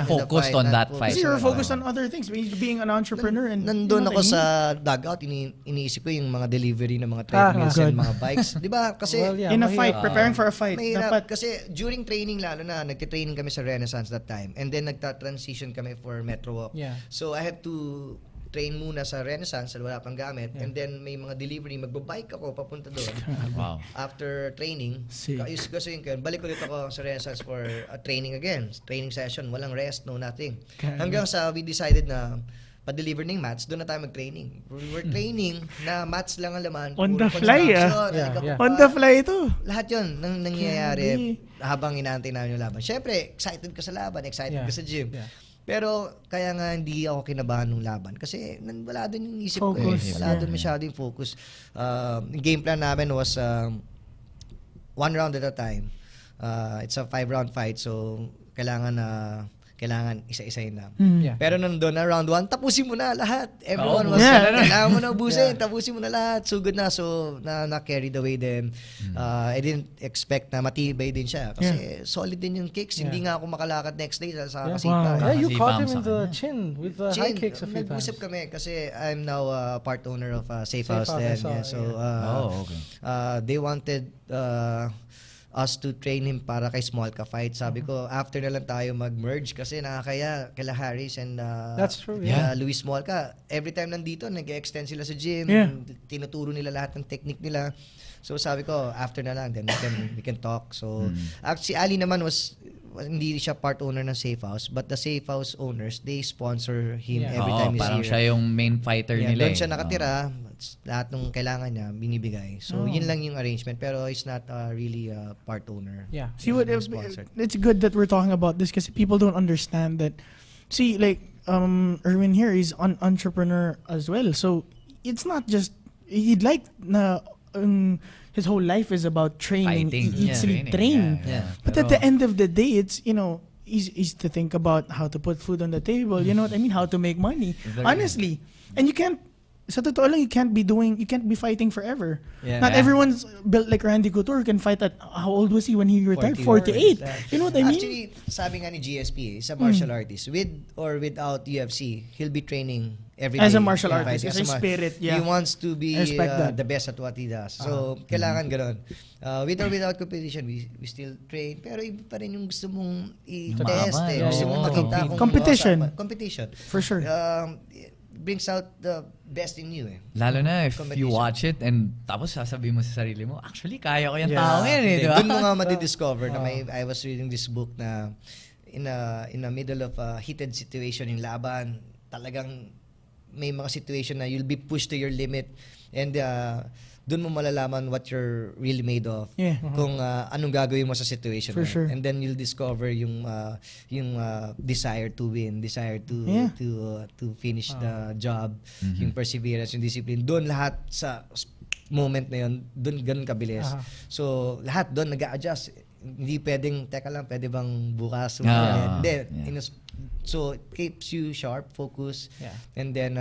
Focused on that fight. Kasi you're focused on other things. Being an entrepreneur. And nandun ako sa dugout, iniisip ko yung mga delivery ng mga treadmills and mga bikes. Di ba? Kasi in a fight, preparing for a fight. Dapat. Kasi during training lalo na, nagtitraining kami sa Renaissance that time. And then nagta-transition kami for Metro Walk. So I had to train muna sa Renaissance, wala pang gamit. And then may mga delivery, magbabike ako papunta doon. Wow. After training, kasi balik ulit ako sa Renaissance for a training again. Training session, walang rest, no nothing. Hanggang sa we decided na pa-deliver ng mats, doon na tayo mag-training. We were training na mats lang ang laman. On the fly, On the fly ito. Lahat yun nangyayari habang inaantay namin yung laban. Syempre, excited ka sa laban, excited ka sa gym. Pero kaya nga hindi ako kinabahan ng laban kasi wala doon yung isip ko. Wala doon masyado yung focus. Yung game plan namin was 1 round at a time. It's a 5-round fight, so kailangan isa-isahin na. Pero nandun na round 1, tapusin mo na lahat. Everyone was kailangan mo na ubusin, tapusin mo na lahat. So good na. So na-carried away din. I didn't expect na matibay din siya kasi solid din yung kicks. Hindi nga ako makalakad next day sa kasipa. You caught him in the chin with the high kicks a few times. Nag-usap kami kasi I'm now part owner of Safe House then. So they wanted us to train him para kay Small Ka fight. Sabi ko, after na lang tayo mag-merge kasi nakakaya kila Harris and That's true, Luis Small Ka. Every time nandito, nag-extend sila sa gym. Tinuturo nila lahat ng technique nila. So sabi ko, after na lang, then we can talk. So actually, Ali naman was hindi siya part owner ng Safe House, but the Safe House owners, they sponsor him every time he's parang here. siya yung main fighter nila. Doon siya nakatira. Lahat ng kailangan niya, binibigay. So, yun lang yung arrangement. Pero it's not really a part owner. See, it's good that we're talking about this because people don't understand that. See, like, Erwin here is an entrepreneur as well. So, it's not just, he'd like na, his whole life is about training. He train. But at the end of the day, it's, is to think about how to put food on the table. You know what I mean? How to make money. Honestly. And you can't, sa totoo lang, you can't be fighting forever. Not everyone's built like Randy Couture can fight at, how old was he when he retired? 48. You know what I mean? Actually, sabi nga ni GSP, he's a martial artist. With or without UFC, he'll be training every day. As a martial artist, as a spirit, He wants to be the best at what he does. So, kailangan ganun. With or without competition, we still train. Pero iba pa rin yung gusto mong i-test. Gusto mong makita kung competition. For sure. Brings out the best in you. Lalo na if you watch it and tapos sasabihin mo sa sarili mo, actually, kaya ko yung tao yan eh. Diba? Doon mo nga madidiscover na I was reading this book na in the middle of a heated situation yung laban, talagang may mga situation na you'll be pushed to your limit and doon mo malalaman what you're really made of. Kung anong gagawin mo sa situation. For sure. And then you'll discover yung desire to win, desire to finish the job, yung perseverance, yung discipline. Doon lahat sa moment na yun, doon ganun kabilis. So lahat doon nag-a-adjust. Hindi pwedeng, teka lang, pwede bang bukas? So it keeps you sharp, focus, and then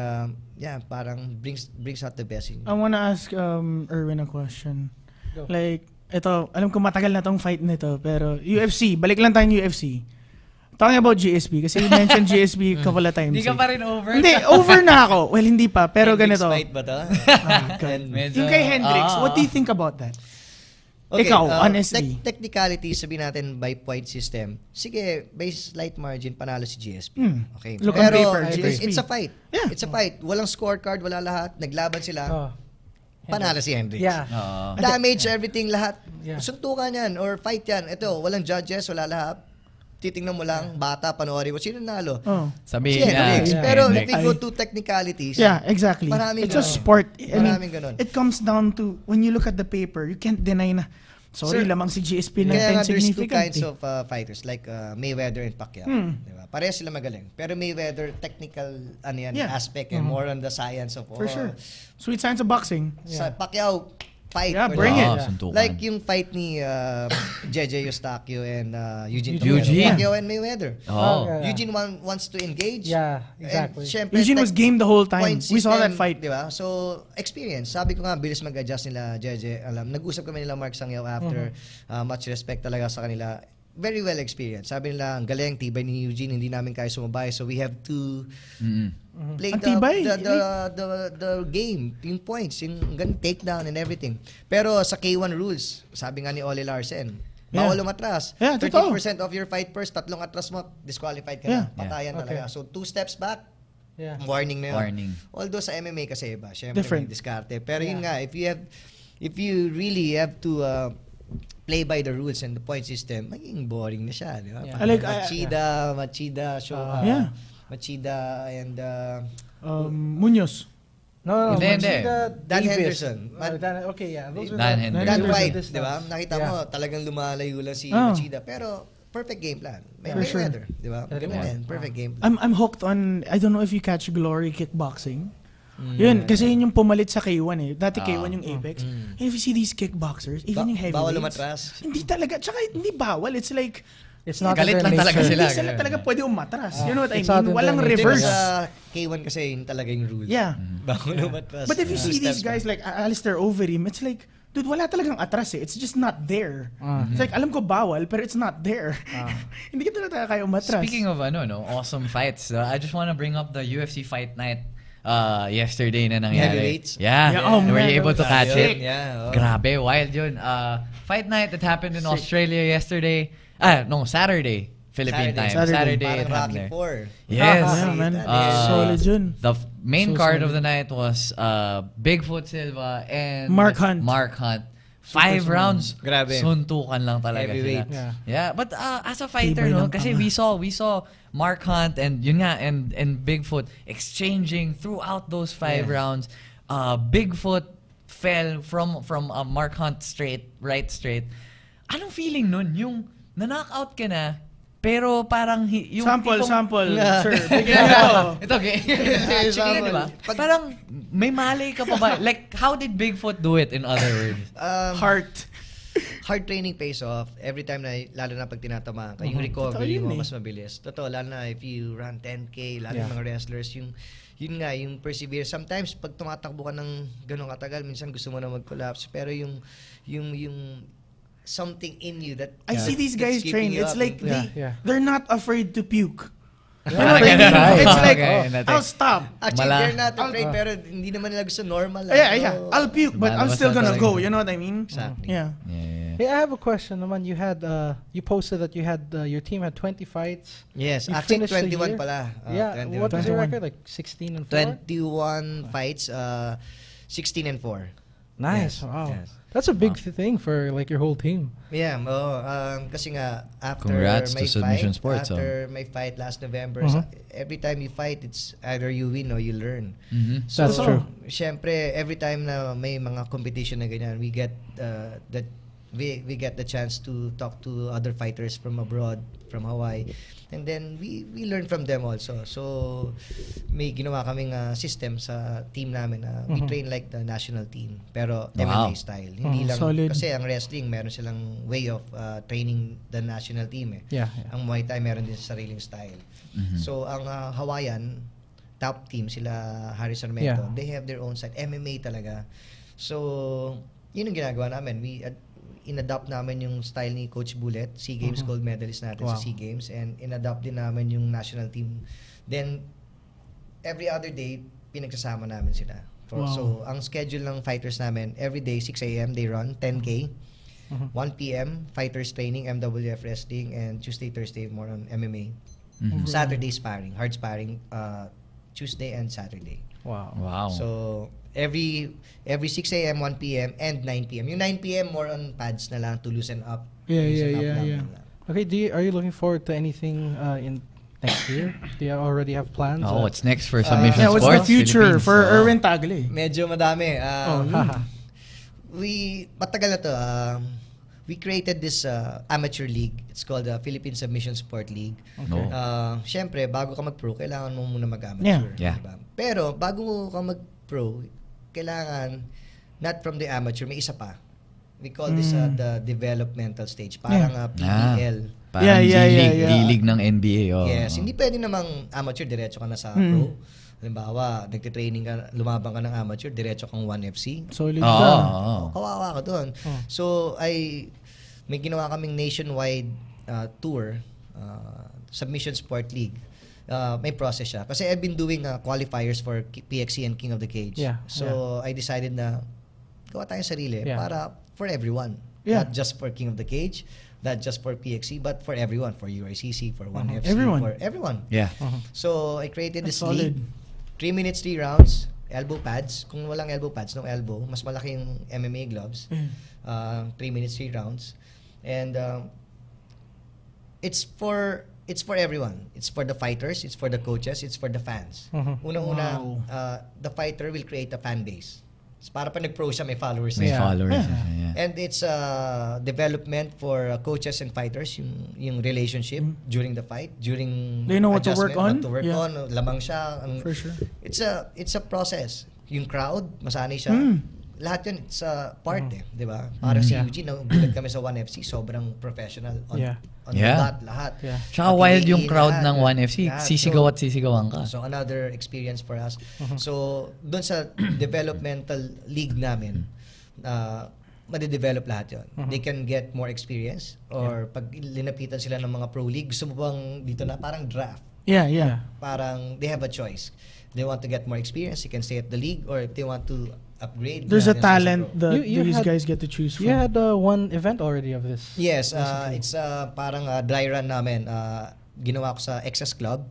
parang brings out the best in you. I wanna ask Erwin a question. Go. Like, ito, alam ko matagal na tong fight nito, pero UFC, balik lang tayong UFC. Talking about GSP, kasi you mentioned GSP a couple of times. Hindi ka pa rin over? Hindi, over na ako. Well, hindi pa, pero Hendrix ganito. Fight ba to? Yung kay Hendrix, what do you think about that? Okay, ikaw, honestly. Technicalities, sabihin natin by point system. Sige, by slight margin, panalo si GSP. Okay. Look on paper, GSP. It's a fight. Yeah. It's a fight. Walang scorecard, wala lahat. Naglaban sila. Panalo si Hendrix. Damage, everything, lahat. Suntukan yan or fight yan. Ito, walang judges, wala lahat. Titingnan mo lang, bata, panoorin mo. Sino nalo? Sabihin si Pero if you go to technicalities, exactly. It's a sport. Maraming ganun. It comes down to, when you look at the paper, you can't deny na, sorry, lamang si GSP na kaya nga there's two significant. kinds of fighters, like Mayweather and Pacquiao. Diba? Parehas sila magaling. Pero Mayweather, technical aspect and more on the science of For sure. Sweet science of boxing. Sa Pacquiao, fight. Bring it. Like yung fight ni JJ Eustaquio and Eugene. Pacquiao and Mayweather. Eugene wants to engage. Exactly. Eugene was game the whole time. We saw that fight. Diba? So, experience. Sabi ko nga, bilis mag-adjust nila JJ. Nag-usap kami nila Mark Sangyaw after. Much respect talaga sa kanila. very well experienced. Sabi nila, ang galing, tibay ni Eugene, hindi namin kaya sumabay. So we have to play the game, yung points, yung takedown and everything. Pero sa K1 rules, sabi nga ni Ole Larsen, bawal umatras. 30% of your fight first, 3 atras mo, disqualified ka na. Patayan talaga. So 2 steps back, warning na yun. Warning. Although sa MMA kasi iba, syempre may diskarte. Pero yun nga, if you really have to play by the rules and the point system, maging boring na siya, di ba? Machida, Machida and Munoz. No, hindi. Dan Henderson. Dan Henderson. Dan White, di ba? Nakita mo, talagang lumalayo lang si Machida. Pero perfect game plan. Mayweather, di ba? Perfect game plan. I'm hooked on, I don't know if you catch Glory Kickboxing. Yun, kasi yun yung pumalit sa K1 eh. Dati K1 yung Apex. If you see these kickboxers, even yung heavyweights. Bawal umatras. Hindi talaga. Tsaka hindi bawal. It's like, it's not galit lang talaga sila. Hindi sila talaga pwede umatras. You know what I mean? Walang reverse. Sa K1 kasi yun talaga yung rule. Yeah. Bawal umatras. But if you see these guys like Alistair Overeem, it's like, dude, wala talagang atras eh. It's just not there. It's like, alam ko bawal, pero it's not there. Hindi ka talaga kaya umatras. Speaking of awesome fights, I just want to bring up the UFC Fight Night yesterday na nangyari. Heavyweights? Were you able to catch it? Yeah. Grabe, wild yun. Fight night that happened in Australia yesterday. Saturday. Philippine time. Saturday Parang Rocky 4. Yes. Man. Solid yun. The main card of the night was Bigfoot Silva and Mark Hunt. 5 rounds. Grabe. Suntukan lang talaga sila. Yeah. But as a fighter, kasi we saw Mark Hunt and yun nga and Bigfoot exchanging throughout those 5 rounds. Bigfoot fell from Mark Hunt right straight. Anong feeling nun? Yung na-knockout ka na, pero parang yung sample, sir. Ito, okay. Actually, di ba? Parang may malay ka pa ba? Like, how did Bigfoot do it, in other words? Hard training pays off. Every time na, lalo na pag tinatama ka, yung recovery mo mas mabilis. Totoo, lalo na if you run 10K, lalo yung mga wrestlers, yung persevere. Sometimes, pag tumatakbo ka ng ganun katagal, minsan gusto mo na mag-collapse. Pero yung something in you that I see these guys train. It's like they're not afraid to puke. You know what I mean? It's like, I'll stop. Actually, they're not afraid, pero hindi naman nila gusto normal. I'll puke, but I'm still gonna go. You know what I mean? Exactly. Yeah. Hey, I have a question naman. You posted that you had your team had 20 fights. Yes, you actually 21 pala. 21. What was your record? Like 16 and 4? 21 fights, 16 and 4. Nice. Yes. Wow. Yes. That's a big thing for like your whole team. Yeah, kasi nga after Congrats my to Submission Sports. After my fight last November, every time you fight, it's either you win or you learn. So, that's true. Syempre, every time na may mga competition na ganyan, we get we get the chance to talk to other fighters from abroad, from Hawaii. And then we learn from them also. So may ginawa kaming system sa team namin na we train like the national team, pero MMA style. Hindi lang solid. Kasi ang wrestling meron silang way of training the national team eh. Ang Muay Thai meron din sa sariling style. So ang Hawaiian top team sila Harris Armento, they have their own style. MMA talaga. So yun ang ginagawa namin. We in-adopt namin yung style ni Coach Bullet, SEA Games gold medalist natin sa SEA Games, and in-adopt din namin yung national team. Then, every other day, pinagsasama namin sila. So, ang schedule ng fighters namin, every day, 6 a.m., they run 10K. 1 p.m., fighters training, MWF wrestling, and Tuesday, Thursday, more on MMA. Saturday, sparring, hard sparring, Tuesday and Saturday. Wow. So, every 6 a.m., 1 p.m., and 9 p.m. Yung 9 p.m. more on pads na lang to loosen up. Yeah. Okay, are you looking forward to anything in next year? Do you already have plans? What's next for Submission Sports? What's the future for Erwin Tagle? Medyo madami. Matagal na to. We created this amateur league. It's called the Philippine Submission Sport League. Siyempre, bago ka mag-pro, kailangan mo muna mag-amateur. Diba? Pero, bago ka mag-pro, kailangan, not from the amateur, may isa pa. We call this the developmental stage. Parang PPL. Parang D-League ng NBA. Yes, hindi pwede namang amateur, diretso ka na sa pro. Halimbawa, nagtitraining ka, lumabang ka ng amateur, diretso kang 1FC. Solid kawawa ka doon. So, may ginawa kaming nationwide tour, Submission Sport League, may process siya. Kasi I've been doing qualifiers for PXC and King of the Cage. So I decided na gawa tayong sarili para for everyone. Not just for King of the Cage, not just for PXC, but for everyone, for URCC, for 1FC, for everyone. So I created this league. 3 minutes, 3 rounds, elbow pads. Kung walang elbow pads, no elbow, mas malaki yung MMA gloves. 3 minutes, 3 rounds. And it's for everyone. It's for the fighters, it's for the coaches, it's for the fans. Unang-una, the fighter will create a fan base. So para pa nag-pro siya, may followers. May followers. And it's development for coaches and fighters, yung relationship during the fight, during they know what to work on. Lamang siya. For sure. It's a process. Yung crowd, masanay siya. Lahat yun, it's a part di ba? Para si Eugene, nagulat kami sa 1FC, sobrang professional on the dot, lahat. Tsaka wild yung crowd ng 1FC, sisigaw at sisigawan ka. So another experience for us. So doon sa developmental league namin, madidevelop lahat yun. They can get more experience or pag linapitan sila ng mga pro league, gusto mo bang dito na parang draft? Parang they have a choice. They want to get more experience, they can stay at the league, or if they want to upgrade. There's a talent that these guys get to choose from. You had one event already of this. Yes, it's parang dry run namin. Ginawa ko sa XS Club.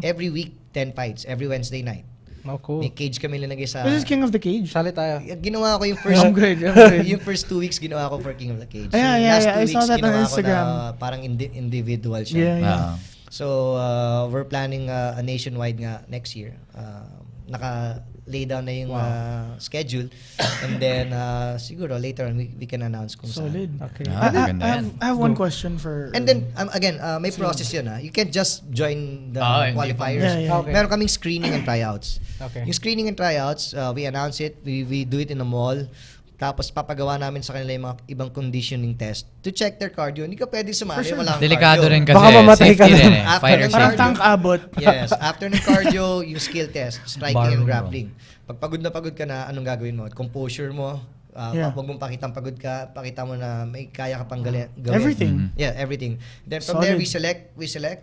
Every week, 10 fights. Every Wednesday night. Oh, cool. May cage kami linagay sa... This is King of the Cage. Sali tayo. Ginawa ko yung first... I'm good. Yung first 2 weeks, ginawa ko for King of the Cage. So, last 2 I weeks, saw that on Instagram. Ko na parang individual siya. So, we're planning a nationwide nga next year. Naka-lay down na yung schedule. And then, siguro, later on, we can announce kung solid. saan. Okay. I have one question for... And then, again, may process yun. You can't just join the qualifiers. Meron kaming screening and tryouts. Yung screening and tryouts, we announce it. We do it in a mall. Tapos papagawa namin sa kanila yung mga ibang conditioning test to check their cardio. Hindi ka pwede sumali, walang delikado cardio. rin kasi. Baka mamatay ka rin eh. Fighter parang tank abot. Yes. After ng cardio, yung skill test, striking and grappling. Pag pagod na pagod ka na, anong gagawin mo? Composure mo. Huwag mong pakitang pagod ka. Pakita mo na may kaya ka pang gawin. Everything. Yeah, everything. Then from there, we select.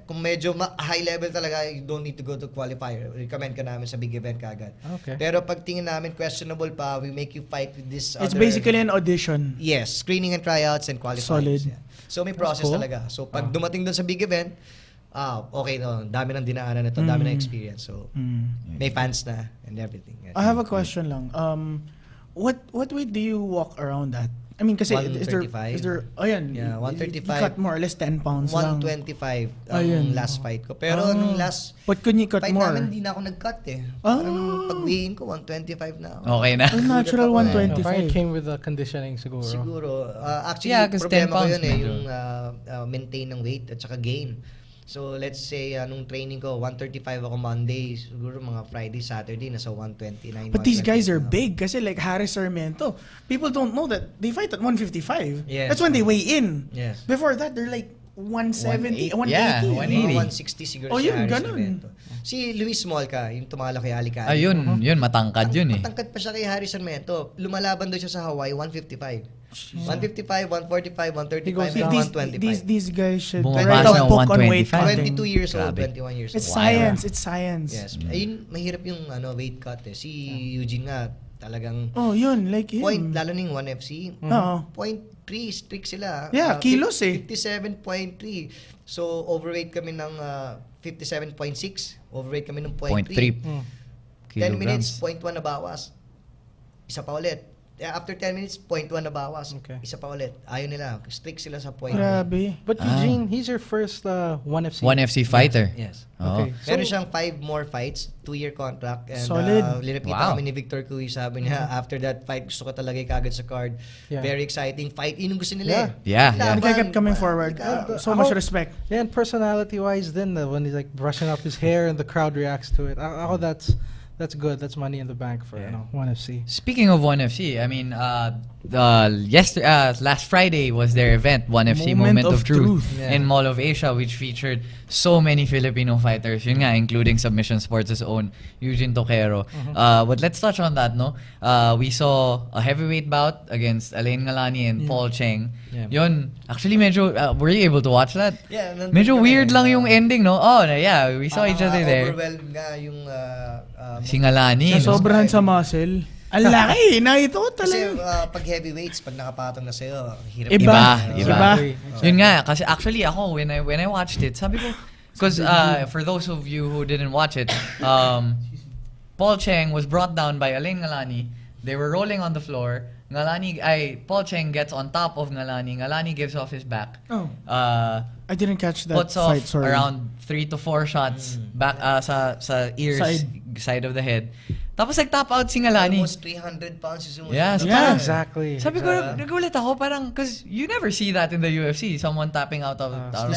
Kung medyo high level talaga, you don't need to go to qualifier. Recommend ka namin sa big event kaagad. Pero pag tingin namin questionable pa, we make you fight with this It's basically an audition. Yes, screening and tryouts and qualifiers. Solid. Yeah. So may process talaga. So pag dumating doon sa big event, okay, dami ng dinaanan nito, dami ng experience. So may fans na and everything. I have a question lang. What weight do you walk around at? I mean, kasi is there ayan, yeah, 135. You cut more or less 10 pounds 125 ang last fight ko. Pero nung last but could you cut fight more? namin, hindi na ako nag-cut eh. Parang pag-weighin ko, 125 na ako. Okay na. Natural 125. It came with the conditioning siguro. Actually, problema ko yun yung maintain ng weight at saka gain. So, let's say, nung training ko, 135 ako Monday, siguro mga Friday, Saturday, nasa 129. But these guys are big kasi like Harris Sarmiento. People don't know that they fight at 155. Yes. That's when they weigh in. Yes. Before that, they're like 170, 180. Yeah, 160 siguro si yun, Harris ganun. Sarmiento. Si Luis Smolka, yung tumalo kay Alicali. Ayun, yun, matangkad yun eh. Matangkad pa siya kay Harris Sarmiento. Lumalaban doon siya sa Hawaii, 155. 155, 145, 135, 125. These guys should Bumaba write a ng book on weight 125. cutting. 22 years old, Grabe. 21 years old. It's science. It's science. Yes. Ayun, mahirap yung weight cut eh. Si Eugene nga, talagang yun, like him. point, lalo na yung 1FC, Oo. 0.3 strict sila. Yeah, kilos eh. 57.3. So, overweight kami ng 57.6. Overweight kami ng 0.3 10 minutes, 0.1 na bawas. Isa pa ulit. After 10 minutes, 0.1 na bawas. Isa pa ulit. Ayaw nila. Strict sila sa 0.1. Grabe. But Eugene, he's your first 1FC. 1FC fighter. Yes. Okay. Meron siyang 5 more fights, 2-year contract. And, solid. Linapitan kami ni Victor Cuy. Sabi niya, after that fight, gusto ko talaga kagad sa card. Yeah. Very exciting fight. Yun yung gusto nila eh. Yeah. And they kept coming forward. So much respect. Yeah, and personality-wise, then when he's like brushing up his hair and the crowd reacts to it, ako That's good. That's money in the bank for 1FC. Speaking of 1FC, I mean, last Friday was their event, 1FC Moment of Truth in Mall of Asia, which featured so many Filipino fighters, yun nga, including Submission Sports' own Eugene Toquero. But let's touch on that, no? We saw a heavyweight bout against Alain Ngalani and Paul Cheng. Yun, actually medyo, were you able to watch that? Yeah. Medyo weird lang yung ending, no? Oh, yeah, we saw each other there. Overwhelmed nga yung... si Ngalani. Sobrahan sa muscle. Ang laki, nakita ko talaga. Kasi pag heavyweights, pag nakapatong na sa'yo, hirap. Iba. Yun nga, kasi actually ako, when I watched it, sabi ko, because for those of you who didn't watch it, Paul Cheng was brought down by Alain Ngalani. They were rolling on the floor. Paul Cheng gets on top of Ngalani. Ngalani gives off his back. I didn't catch that puts fight, off around 3 to 4 shots back sa ears, side of the head. Tapos nag-tap out si Ngalani. Almost 300 pounds is almost. Yeah, exactly. Sabi ko, nagulat ako parang, because you never see that in the UFC, someone tapping out of 3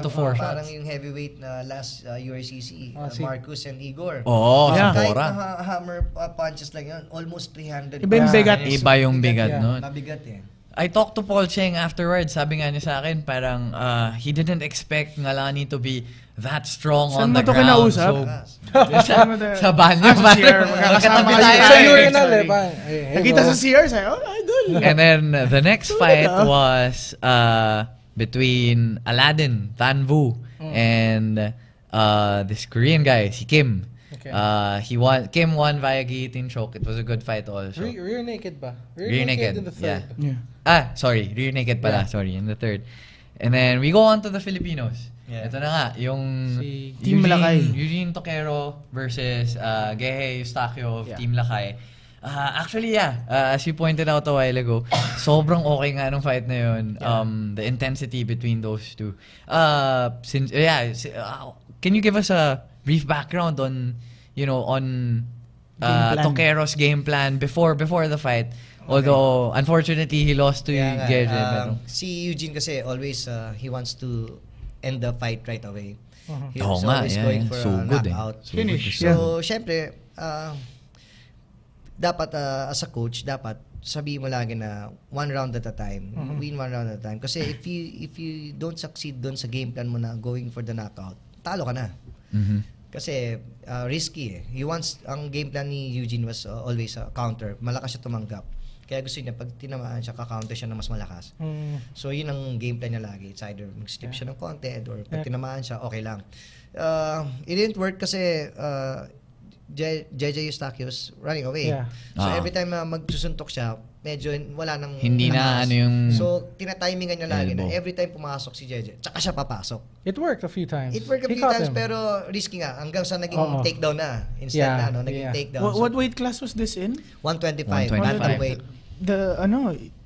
to 4 shots. Parang yung heavyweight na last URCC, Marcus and Igor. Kahit hammer punches lang yun, almost 300 Iba yung bigat. Iba yung bigat nun. Mabigat eh. I talked to Paul Cheng afterwards. Sabi nga niya sa akin, parang he didn't expect Ngalani to be that strong on the ground. So, sa banyo. Magkakasama tayo. Sa urinal eh. Nakita sa CR, sa'yo, idol. And then the next fight was between Aladdin Tan Vu and this Korean guy, si Kim. Kim won via guillotine choke. It was a good fight also. Rear naked ba? Rear naked in the third. Sorry, rear naked pala. Sorry, in the third. And then we go on to the Filipinos. Ito na nga, yung Team Lakay. Eugene Toquero versus Gehe Eustaquio of Team Lakay. Actually, as you pointed out a while ago, sobrang okay nga nung fight na yun. The intensity between those two. Can you give us a brief background on Toquero's game plan before the fight? Although, unfortunately, he lost to Geje. Si Eugene kasi always, he wants to end the fight right away. He's always going for so a good knockout. Finish. So, syempre, dapat as a coach, dapat sabihin mo lagi na one round at a time. Win one round at a time. Kasi if you don't succeed doon sa game plan mo na going for the knockout, talo ka na. Kasi risky eh. Ang game plan ni Eugene was always a counter. Malakas siya tumanggap. Kaya gusto niya, pag tinamaan siya, ka-counter siya na mas malakas. So, yun ang game plan niya lagi. It's either mag-slip siya ng konti or pag tinamaan siya, okay lang. It didn't work kasi JJ Eustaquio's running away. So, every time magsusuntok siya, medyo wala nang hindi na yung... So, tinatimingan niya lagi na every time pumasok si JJ, tsaka siya papasok. It worked a few times. Pero risky nga. Hanggang sa naging takedown na. Instead naging takedown. What weight class was this in? 125. Weight.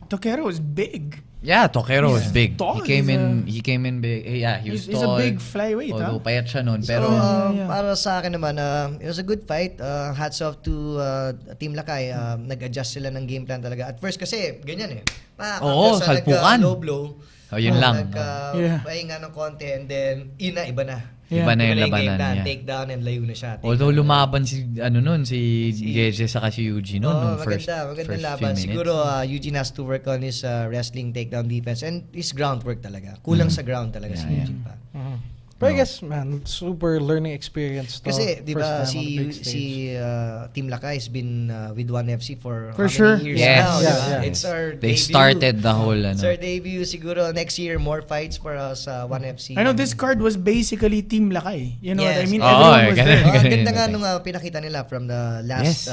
Toquero was big. Yeah, Toquero was big. Tall. He came in big. Yeah, he was tall. He's a big flyweight. Although payat siya nun. Pero para sa akin naman, it was a good fight. Hats off to Team Lakay. Nag-adjust sila ng game plan talaga. At first kasi, ganyan eh. Salpukan. Low blow. Yun lang. Pahinga ng konti and then, iba na. Iba na yung labanan niya. Take down and layo na siya. Although lumaban si Geje saka si Eugene nung first laban. Siguro Eugene has to work on his wrestling takedown defense and his groundwork talaga. Kulang sa ground talaga si Eugene pa. But I guess, man, super learning experience. Kasi, di ba, si Team Lakay has been with 1FC for how many years now? It's our debut. They started the whole, It's our debut. Siguro, next year, more fights for us, 1FC. I know this card was basically Team Lakay. You know what I mean? Everyone was there. Ganda nga nung pinakita nila from the last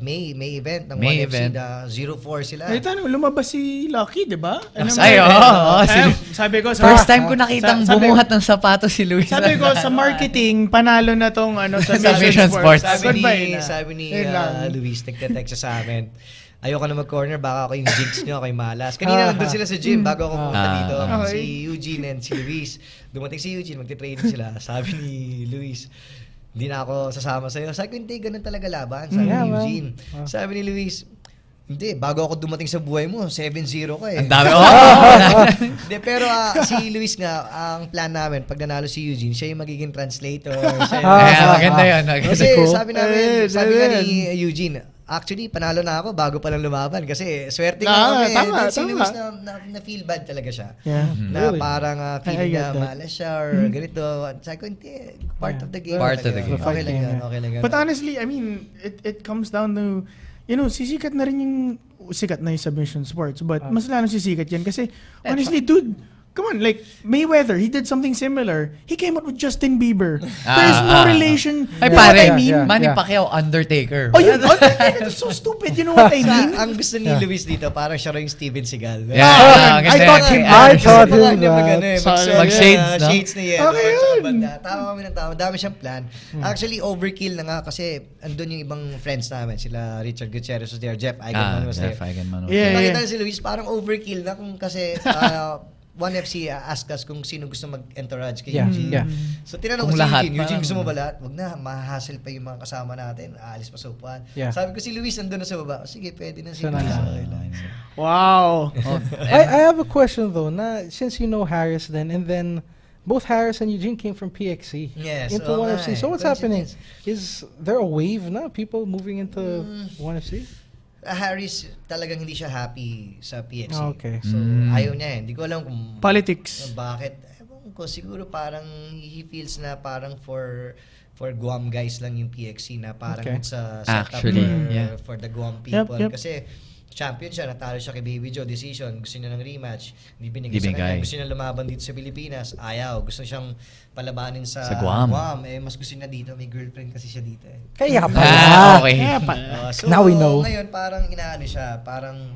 May event ng 1FC. 0-4 sila. Ito, lumabas si Lucky, di ba? Sabi ko, first time ko nakitang bumuhat ng sapatos si Luis. Sabi ko, sa marketing, panalo na tong sa Submission Sports. Sabi ni Luis, nagte-text sa amin. Ayoko na mag-corner, baka ako yung jinx nyo, ako yung malas. Kanina nandun sila sa gym bago ako pumunta dito. Si Eugene and si Luis. Dumating si Eugene, magte-training sila. Sabi ni Luis, hindi na ako sasama sa'yo. Sabi ko, hindi, ganun talaga laban. Sabi ni Eugene. Sabi ni Luis, Hindi, bago ako dumating sa buhay mo, 7-0 ka eh. Ang dami. Hindi, pero si Luis nga, ang plan namin, pag nanalo si Eugene, siya yung magiging translator. Maganda yun. Kasi sabi nga ni Eugene, actually, panalo na ako bago pa lang lumaban. Kasi swerte nga kami. Si Luis na feel bad talaga siya. Yeah. Na parang feeling na malas siya or ganito. Sabi ko, hindi, part of the game. Part of the game. Okay lang yun. But honestly, I mean, it comes down to, sisikat na rin yung sikat na yung submission sports, but mas lalo sisikat yan kasi honestly, dude, come on, like Mayweather, he did something similar. He came out with Justin Bieber. There's no relation. Ay pare, Manny Pacquiao, Undertaker. Oh, yun, that's so stupid. You know what I mean? Ang gusto ni Luis dito, parang siya rin yung Steven Seagal. I thought him Mag-shades na yan. Okay yun. Tama kami ng tama. Dami siyang plan. Actually, overkill na nga kasi andun yung ibang friends namin. Sila Richard Gutierrez was there, Jeff Eigenman was there. Nakita na si Luis, parang overkill na kung kasi 1FC asked us kung sino gusto mag-entourage kay Eugene. So tinanong ko si Eugene, gusto mo ba lahat? Wag na, mahahassle pa yung mga kasama natin. Aalis pa sa upuan. Sabi ko si Luis nandun na sa baba. Sige, pwede na si Luis. Wow. I have a question though. Since you know Harris then, and then both Harris and Eugene came from PXC into 1FC. So what's happening? Is there a wave now? People moving into 1FC? Harris talagang hindi siya happy sa PXC. Okay. So ayaw niya eh. Hindi ko alam kung politics. Bakit. Ewan ko, siguro parang he feels na parang for Guam guys lang yung PXC na parang it's a setup for the Guam people. Kasi champion siya, natalo siya kay Baby Joe, decision, gusto niya ng rematch, hindi binigay sa kanya, gusto niya lumaban dito sa Pilipinas, ayaw, gusto siyang palabanin sa Guam. Mas gusto niya dito, may girlfriend kasi siya dito eh. Kaya pala. Okay. So, now we know. Ngayon, parang inaano siya, parang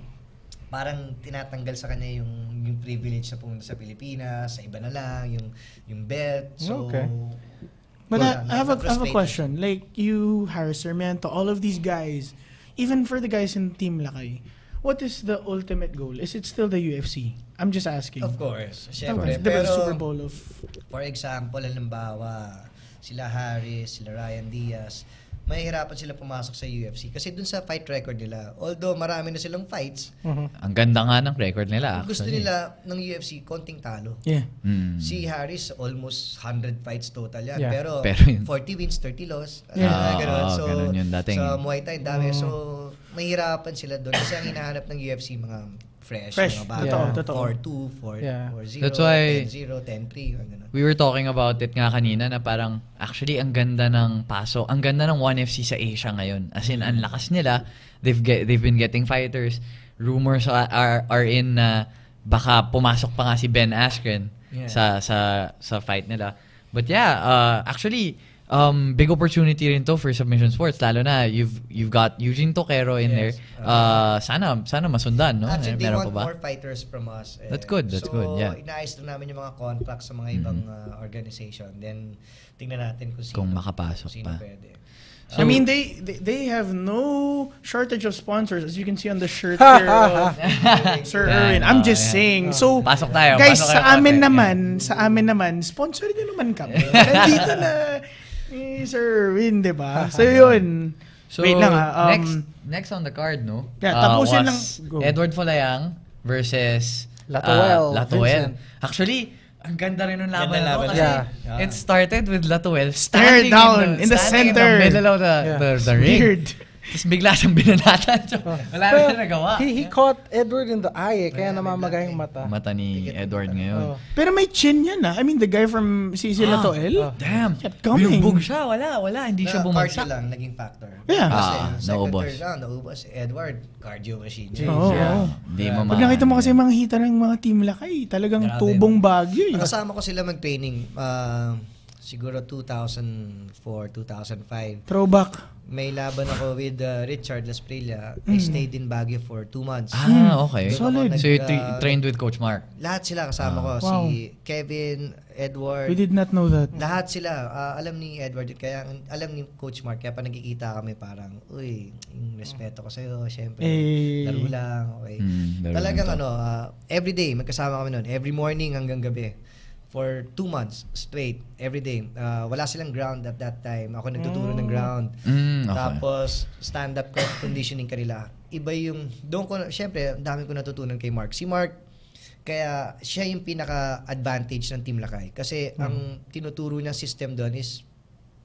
tinatanggal sa kanya yung privilege na pumunta sa Pilipinas, sa iba na lang, yung belt. So, But I have a question. Like you, Harris, man, to all of these guys, even for the guys in Team Lakay, what is the ultimate goal? Is it still the UFC? I'm just asking. Of course. Siyempre. Pero Super Bowl of... For example, halimbawa, sila Harris, sila Ryan Diaz, mahihirapan sila pumasok sa UFC. Kasi dun sa fight record nila, although marami na silang fights, ang ganda nga ng record nila. Gusto nila ng UFC, konting talo. Yeah. Si Harris, almost 100 fights total yan. Yeah. Pero 40 wins, 30 loss. Ganun. So, ganun yun dating. sa Muay Thai, dami. So, mahirapan sila doon. Kasi ang hinahanap ng UFC, mga fresh. Mga bago. 4-2, 4-0, That's why 10-0, 10-3. We were talking about it nga kanina na parang actually ang ganda ng pasok. Ang ganda ng 1FC sa Asia ngayon. As in, ang lakas nila. They've been getting fighters. Rumors are in na baka pumasok pa nga si Ben Askren sa fight nila. But yeah, actually big opportunity rin to for submission sports, lalo na you've got Eugene Toquero in there. Sana masundan, no? Actually, they want more fighters from us. That's good. Yeah. Inaayos na namin yung mga contracts sa mga ibang organization. Then tingnan natin kung makapasok sino pa. pwede. I mean, they have no shortage of sponsors, as you can see on the shirt here of Sir Erwin. I'm just saying. So, pasok tayo. Guys, sa amin naman, sponsor din naman kami. Nandito na Sir Erwin, di ba? So, yun. So, wait lang next on the card, no? Yeah, tapusin lang. Edward Folayang versus Latuel. Actually, ang ganda rin ng laban Ganda na laban. kasi it started with Latuel Stare down in the standing center. in the middle of the ring. Weird. Tapos bigla siyang binanatan. Wala na siya nagawa. He caught Edward in the eye, kaya namamaga yung mata. Mata ni Edward ngayon. Pero may chin yan ah. I mean, the guy from CC Latoel. Damn. Kept coming. Binugbog siya. Wala. Hindi siya bumagsak. Cardio lang, naging factor. Yeah. Naubos. Third round, naubos. Edward, cardio machine. Hindi mo Pag nakita mo kasi mga hita ng mga Team Lakay, talagang tubong bagyo eh. Kasama ko sila mag-training. Siguro 2004, 2005. Throwback. May laban ako with Richard Lasprilla. I stayed in Baguio for 2 months. Okay. Solid. So you trained with Coach Mark? Lahat sila kasama ko. Wow. Si Kevin, Edward. We did not know that. Lahat sila. Alam ni Edward. Kaya alam ni Coach Mark. Kaya pa nagkikita kami parang, uy, yung respeto ko sa'yo. Siyempre, laro lang. Okay. Talagang everyday, magkasama kami noon. Every morning hanggang gabi. for 2 months straight, every day. Wala silang ground at that time. Ako nagtuturo ng ground. Okay. Tapos, stand-up conditioning kanila. Iba yung, syempre, ang dami ko natutunan kay Mark. Si Mark, kaya siya yung pinaka-advantage ng Team Lakay. Kasi ang tinuturo niyang system doon is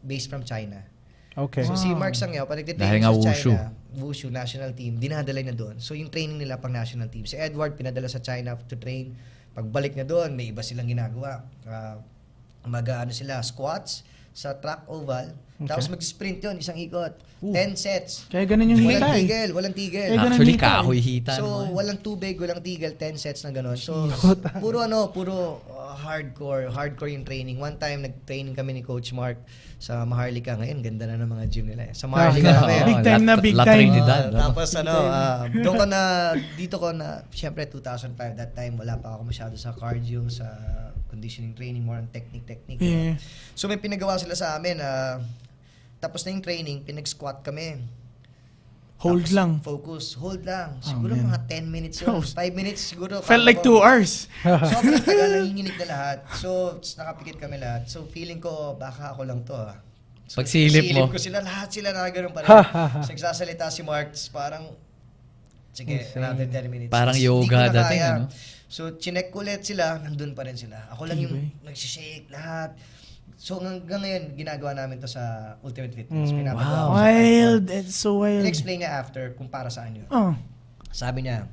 based from China. Okay. So si Mark Sangyao, pag nagtitraining sa China, Wushu national team, dinadala niya doon. So yung training nila pang national team. Si Edward, pinadala sa China to train. Pagbalik niya doon, may iba silang ginagawa. Sila, squats sa track oval. Okay. Tapos mag-sprint yun, isang ikot. 10 sets. Kaya ganun yung hita. Walang tigil. Actually, kahoy hita. So, walang tubig, walang tigil, 10 sets na gano'n. So, puro hardcore yung training. One time, nag-training kami ni Coach Mark sa Maharlika. Ngayon, ganda na ng mga gym nila. Sa Maharlika kami. Big time. Tapos, dito ko na, syempre, 2005, that time, wala pa ako masyado sa cardio, sa conditioning training, more on technique. Yeah. So, may pinagawa sila sa amin, tapos na yung training, pinag-squat kami. Hold lang. Hold lang. Siguro mga 10 minutes yun. 5 minutes siguro. Felt like 2 hours. Sobrang tagal, nanginginig na lahat. So, nakapikit kami lahat. So, feeling ko, baka ako lang to. So, pagsilip mo. Ko sila, lahat sila na gano'n pa rin. Nagsasalita si Mark, parang, sige, another 10 minutes. Parang yoga dating, ano? So, chinek ko ulit sila, nandun pa rin sila. Ako lang yung nagsishake lahat. So, hanggang ngayon, ginagawa namin to sa Ultimate Fitness. Wow. Wild. It's so wild. In-explain niya after kung para saan yun. Sabi niya,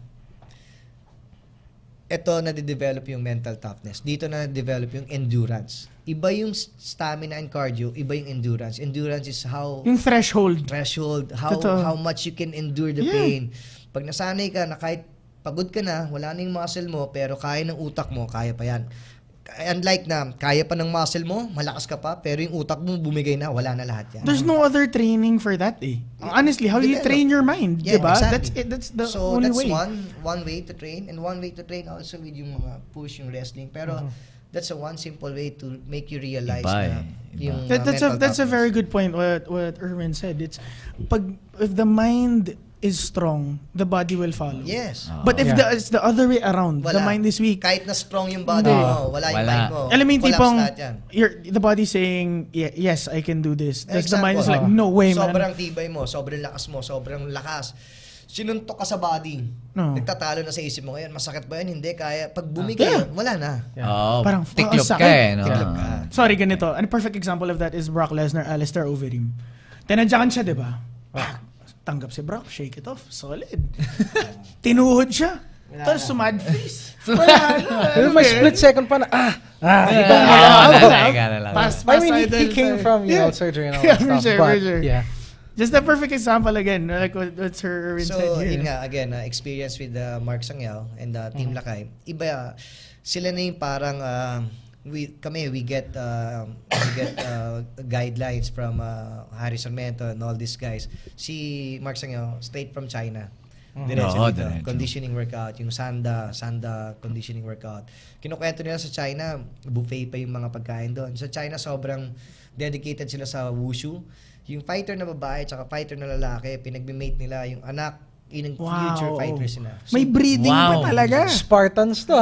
ito na-develop yung mental toughness. Dito na-develop yung endurance. Iba yung stamina and cardio, iba yung endurance. Endurance is how... Yung threshold. How much you can endure the pain. Pag nasanay ka na kahit pagod ka na, wala na yung muscle mo, pero kaya ng utak mo, kaya pa yan. Unlike na, kaya pa ng muscle mo, malakas ka pa, pero yung utak mo bumigay na, wala na lahat yan. There's no other training for that Honestly, how you train your mind, diba? Exactly. That's the only way. So that's one way to train, and one way to train also with yung mga push, yung wrestling. Pero that's one simple way to make you realize na yung that's a very good point what Erwin said. It's if the mind is strong, the body will follow. Yes. But if it's the other way around, the mind is weak. Kahit na strong yung body mo, wala yung mind mo. Alam mo yung tipong, the body saying, yes, I can do this. That's the mind is like, no way, man. Sobrang tibay mo, sobrang lakas. Sinuntok ka sa body. Nagtatalo na sa isip mo ngayon, masakit ba yan? Hindi, kaya. Pag bumigay, wala na. Parang tiklop ka eh. No? Tiklop ka. Sorry, ganito. A perfect example of that is Brock Lesnar, Alistair Overeem. Tinadyakan siya, diba? Tanggap si Brock, shake it off. Solid. Tinuhod siya. Tapos sumad face. May split second pa na, I mean, he came from, surgery and all that stuff. For sure. Just a perfect example again, like what Sir Erwin said here. So, again, experience with Mark Sangyao and Team Lakay. Iba, sila na yung parang, we get guidelines from Harrison Mento and all these guys. Si Mark Sangyao, straight from China. Diretso. Conditioning workout, yung Sanda conditioning workout. Kinukwento nila sa China, buffet pa yung mga pagkain doon. Sa China, sobrang dedicated sila sa Wushu. Yung fighter na babae at fighter na lalaki, pinagbi-mate nila yung anak, yung future fighters na. So, may breeding pa talaga. Spartans to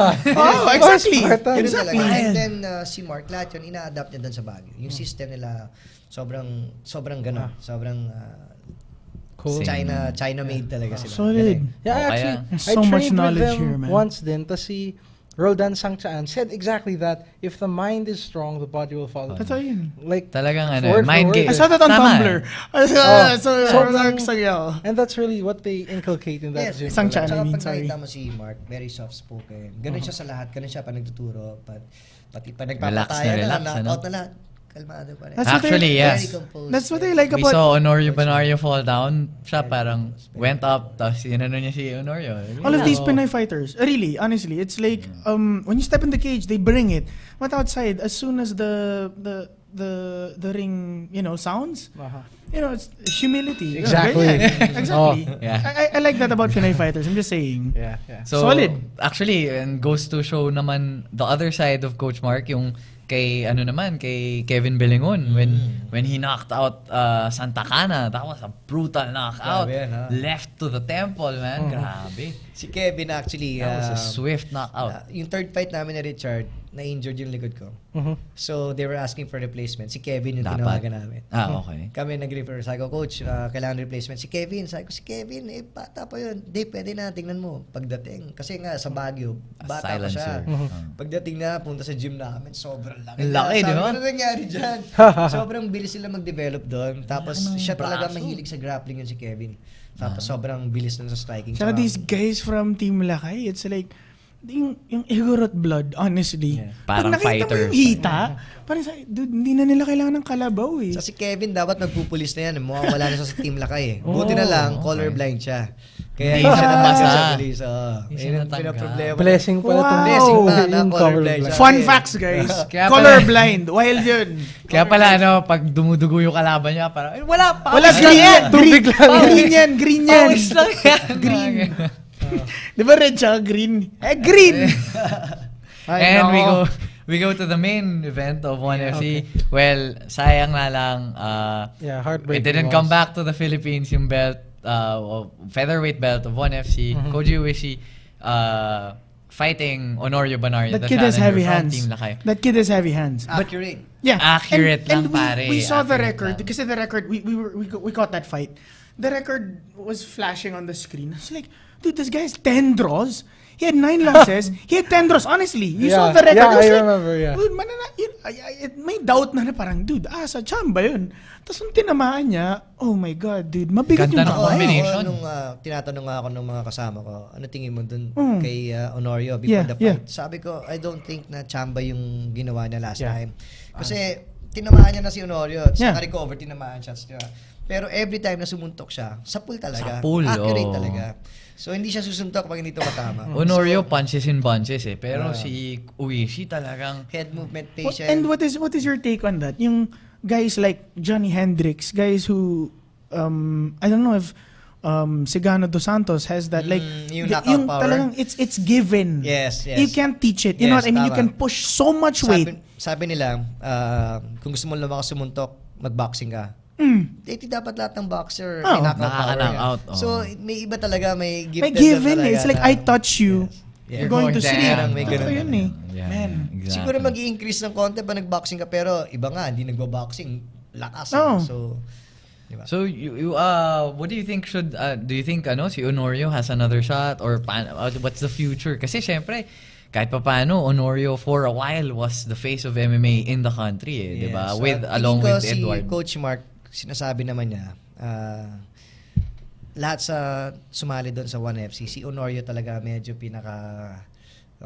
Exactly. Exactly. And then si Mark, lahat yun, ina-adapt niya doon sa Baguio. Yung system nila, sobrang gano'n. Sobrang cool. China-made talaga sila. Solid. Yeah, actually, I trained with them once din. Tas si Roldan Sangchaan said exactly that. If the mind is strong, the body will follow. That's yun. Like, talagang mind game. I saw that on Tumblr. And that's really what they inculcate in that gym. Sangchaan, I mean, sorry. Pag nakita mo si Mark, very soft-spoken. Ganun siya sa lahat. Ganun siya pa nagtuturo. Pati pa nagpapataya na, knock-out na lahat. Kalmado pa rin. Actually, yes. That's what I like about... We saw Honorio Banario fall down. Siya parang went up, tapos inano niya si Honorio. All of these Pinoy fighters, really, honestly, it's like, when you step in the cage, they bring it. But outside, as soon as the ring, sounds, it's humility. Exactly. Exactly. I like that about Pinoy fighters. I'm just saying. Yeah. So, solid. Actually, and goes to show naman the other side of Coach Mark, yung kay Kevin Belingon when he knocked out Santa Cana. That was a brutal knockout. Left to the temple, man. Grabe. Si Kevin actually, that was a swift knockout. Yung third fight namin ni Richard, na-injured yung likod ko. So, they were asking for replacement. Si Kevin yung tinawagan namin. Okay. Kami nag-refer. Sabi ko, Coach, kailangan replacement. Si Kevin. Sabi ko, si Kevin, bata pa yun. Di, pwede na. Tingnan mo. Pagdating. Kasi nga, sa Baguio, bata pa siya. Pagdating na, punta sa gym namin, sobrang laki. Laki, di ba? Ano nangyari dyan? Sobrang bilis sila mag-develop doon. Tapos, siya talaga mahilig sa grappling yun si Kevin. Tapos, sobrang bilis na sa striking. Saka these guys from Team Lakay, it's like, yung Igorot blood, honestly. Yeah. Parang pag nakita fighters. mo yung hita, parang dude, hindi na nila kailangan ng kalabaw eh. Sa si Kevin, dapat nagpupulis na yan. Mukhang wala na siya sa Team Lakay eh. Buti na lang, colorblind siya. Kaya Hindi siya nabasa. Hindi siya natanggal. Blessing pala itong Blessing pa na yung colorblind siya. Fun facts, guys. Kaya Colorblind. Wild yun. Kaya pala, pag dumudugo yung kalaban niya, parang, wala pa. Wala, green yan. Tubig lang. Green yan, green yan. Pawis lang yan. Green. Di ba red siya? Green. Green! And we go to the main event of 1FC. Well, sayang na lang. Heartbreaking. It didn't come back to the Philippines yung belt, featherweight belt of 1FC. Koji Uishi fighting Honorio Banario. That kid has heavy hands. Team Lakay. That kid has heavy hands. Accurate. Yeah. Accurate lang, and pare. we saw the Accurate record. lang. Kasi the record, we caught that fight. The record was flashing on the screen. It's like, dude, this guy has 10 draws. He had 9 losses. He had 10 draws. Honestly, you saw the record. Yeah, I like, remember, yeah. Dude, may doubt na parang, dude, sa chamba yun. Tapos nung tinamaan niya, oh my God, dude, mabigat Ganda yung ng kamay. combination. Nung tinatanong ako ng mga kasama ko, ano tingin mo dun kay Honorio before Yeah, the fight? yeah. Sabi ko, I don't think na chamba yung ginawa niya last Yeah. time. Kasi tinamaan niya na si Honorio. Yeah. Naka-recover, tinamaan shots niya. Pero every time na sumuntok siya, sa pool talaga. Sa pool, Accurate oh. talaga. So hindi siya susuntok pag hindi tumatama. Honorio punches in bunches eh. Pero si Uishi talagang Head movement patient. And what is your take on that? Yung guys like Johnny Hendricks, guys who I don't know if Cigano Dos Santos has that like yung knockout power. talagang it's given. Yes, yes. You can't teach it. You know what I mean? You tama. can push so much weight. Sabi nila, kung gusto mo lumakas sumuntok, mag-boxing ka. Dapat lahat ng boxer may knockout power. nakaka-knockout. So, may iba talaga, may gifted May given talaga eh. It's like na- I touch you. Yes. You're going to You're sleep. going down. May Totoo ganun yun eh. Yeah, Man. exactly. Siguro mag-i-increase ng konti pa nag-boxing ka, pero iba nga, hindi nagbo-boxing. Lakas. Oh. So, diba? So you what do you think do you think si Honorio has another shot or what's the future? Kasi syempre kahit papaano Honorio for a while was the face of MMA in the country eh, 'di ba? So, Along with si Edward. Coach Mark, sinasabi naman niya, lahat sa sumali doon sa 1FC, si Honorio talaga medyo pinaka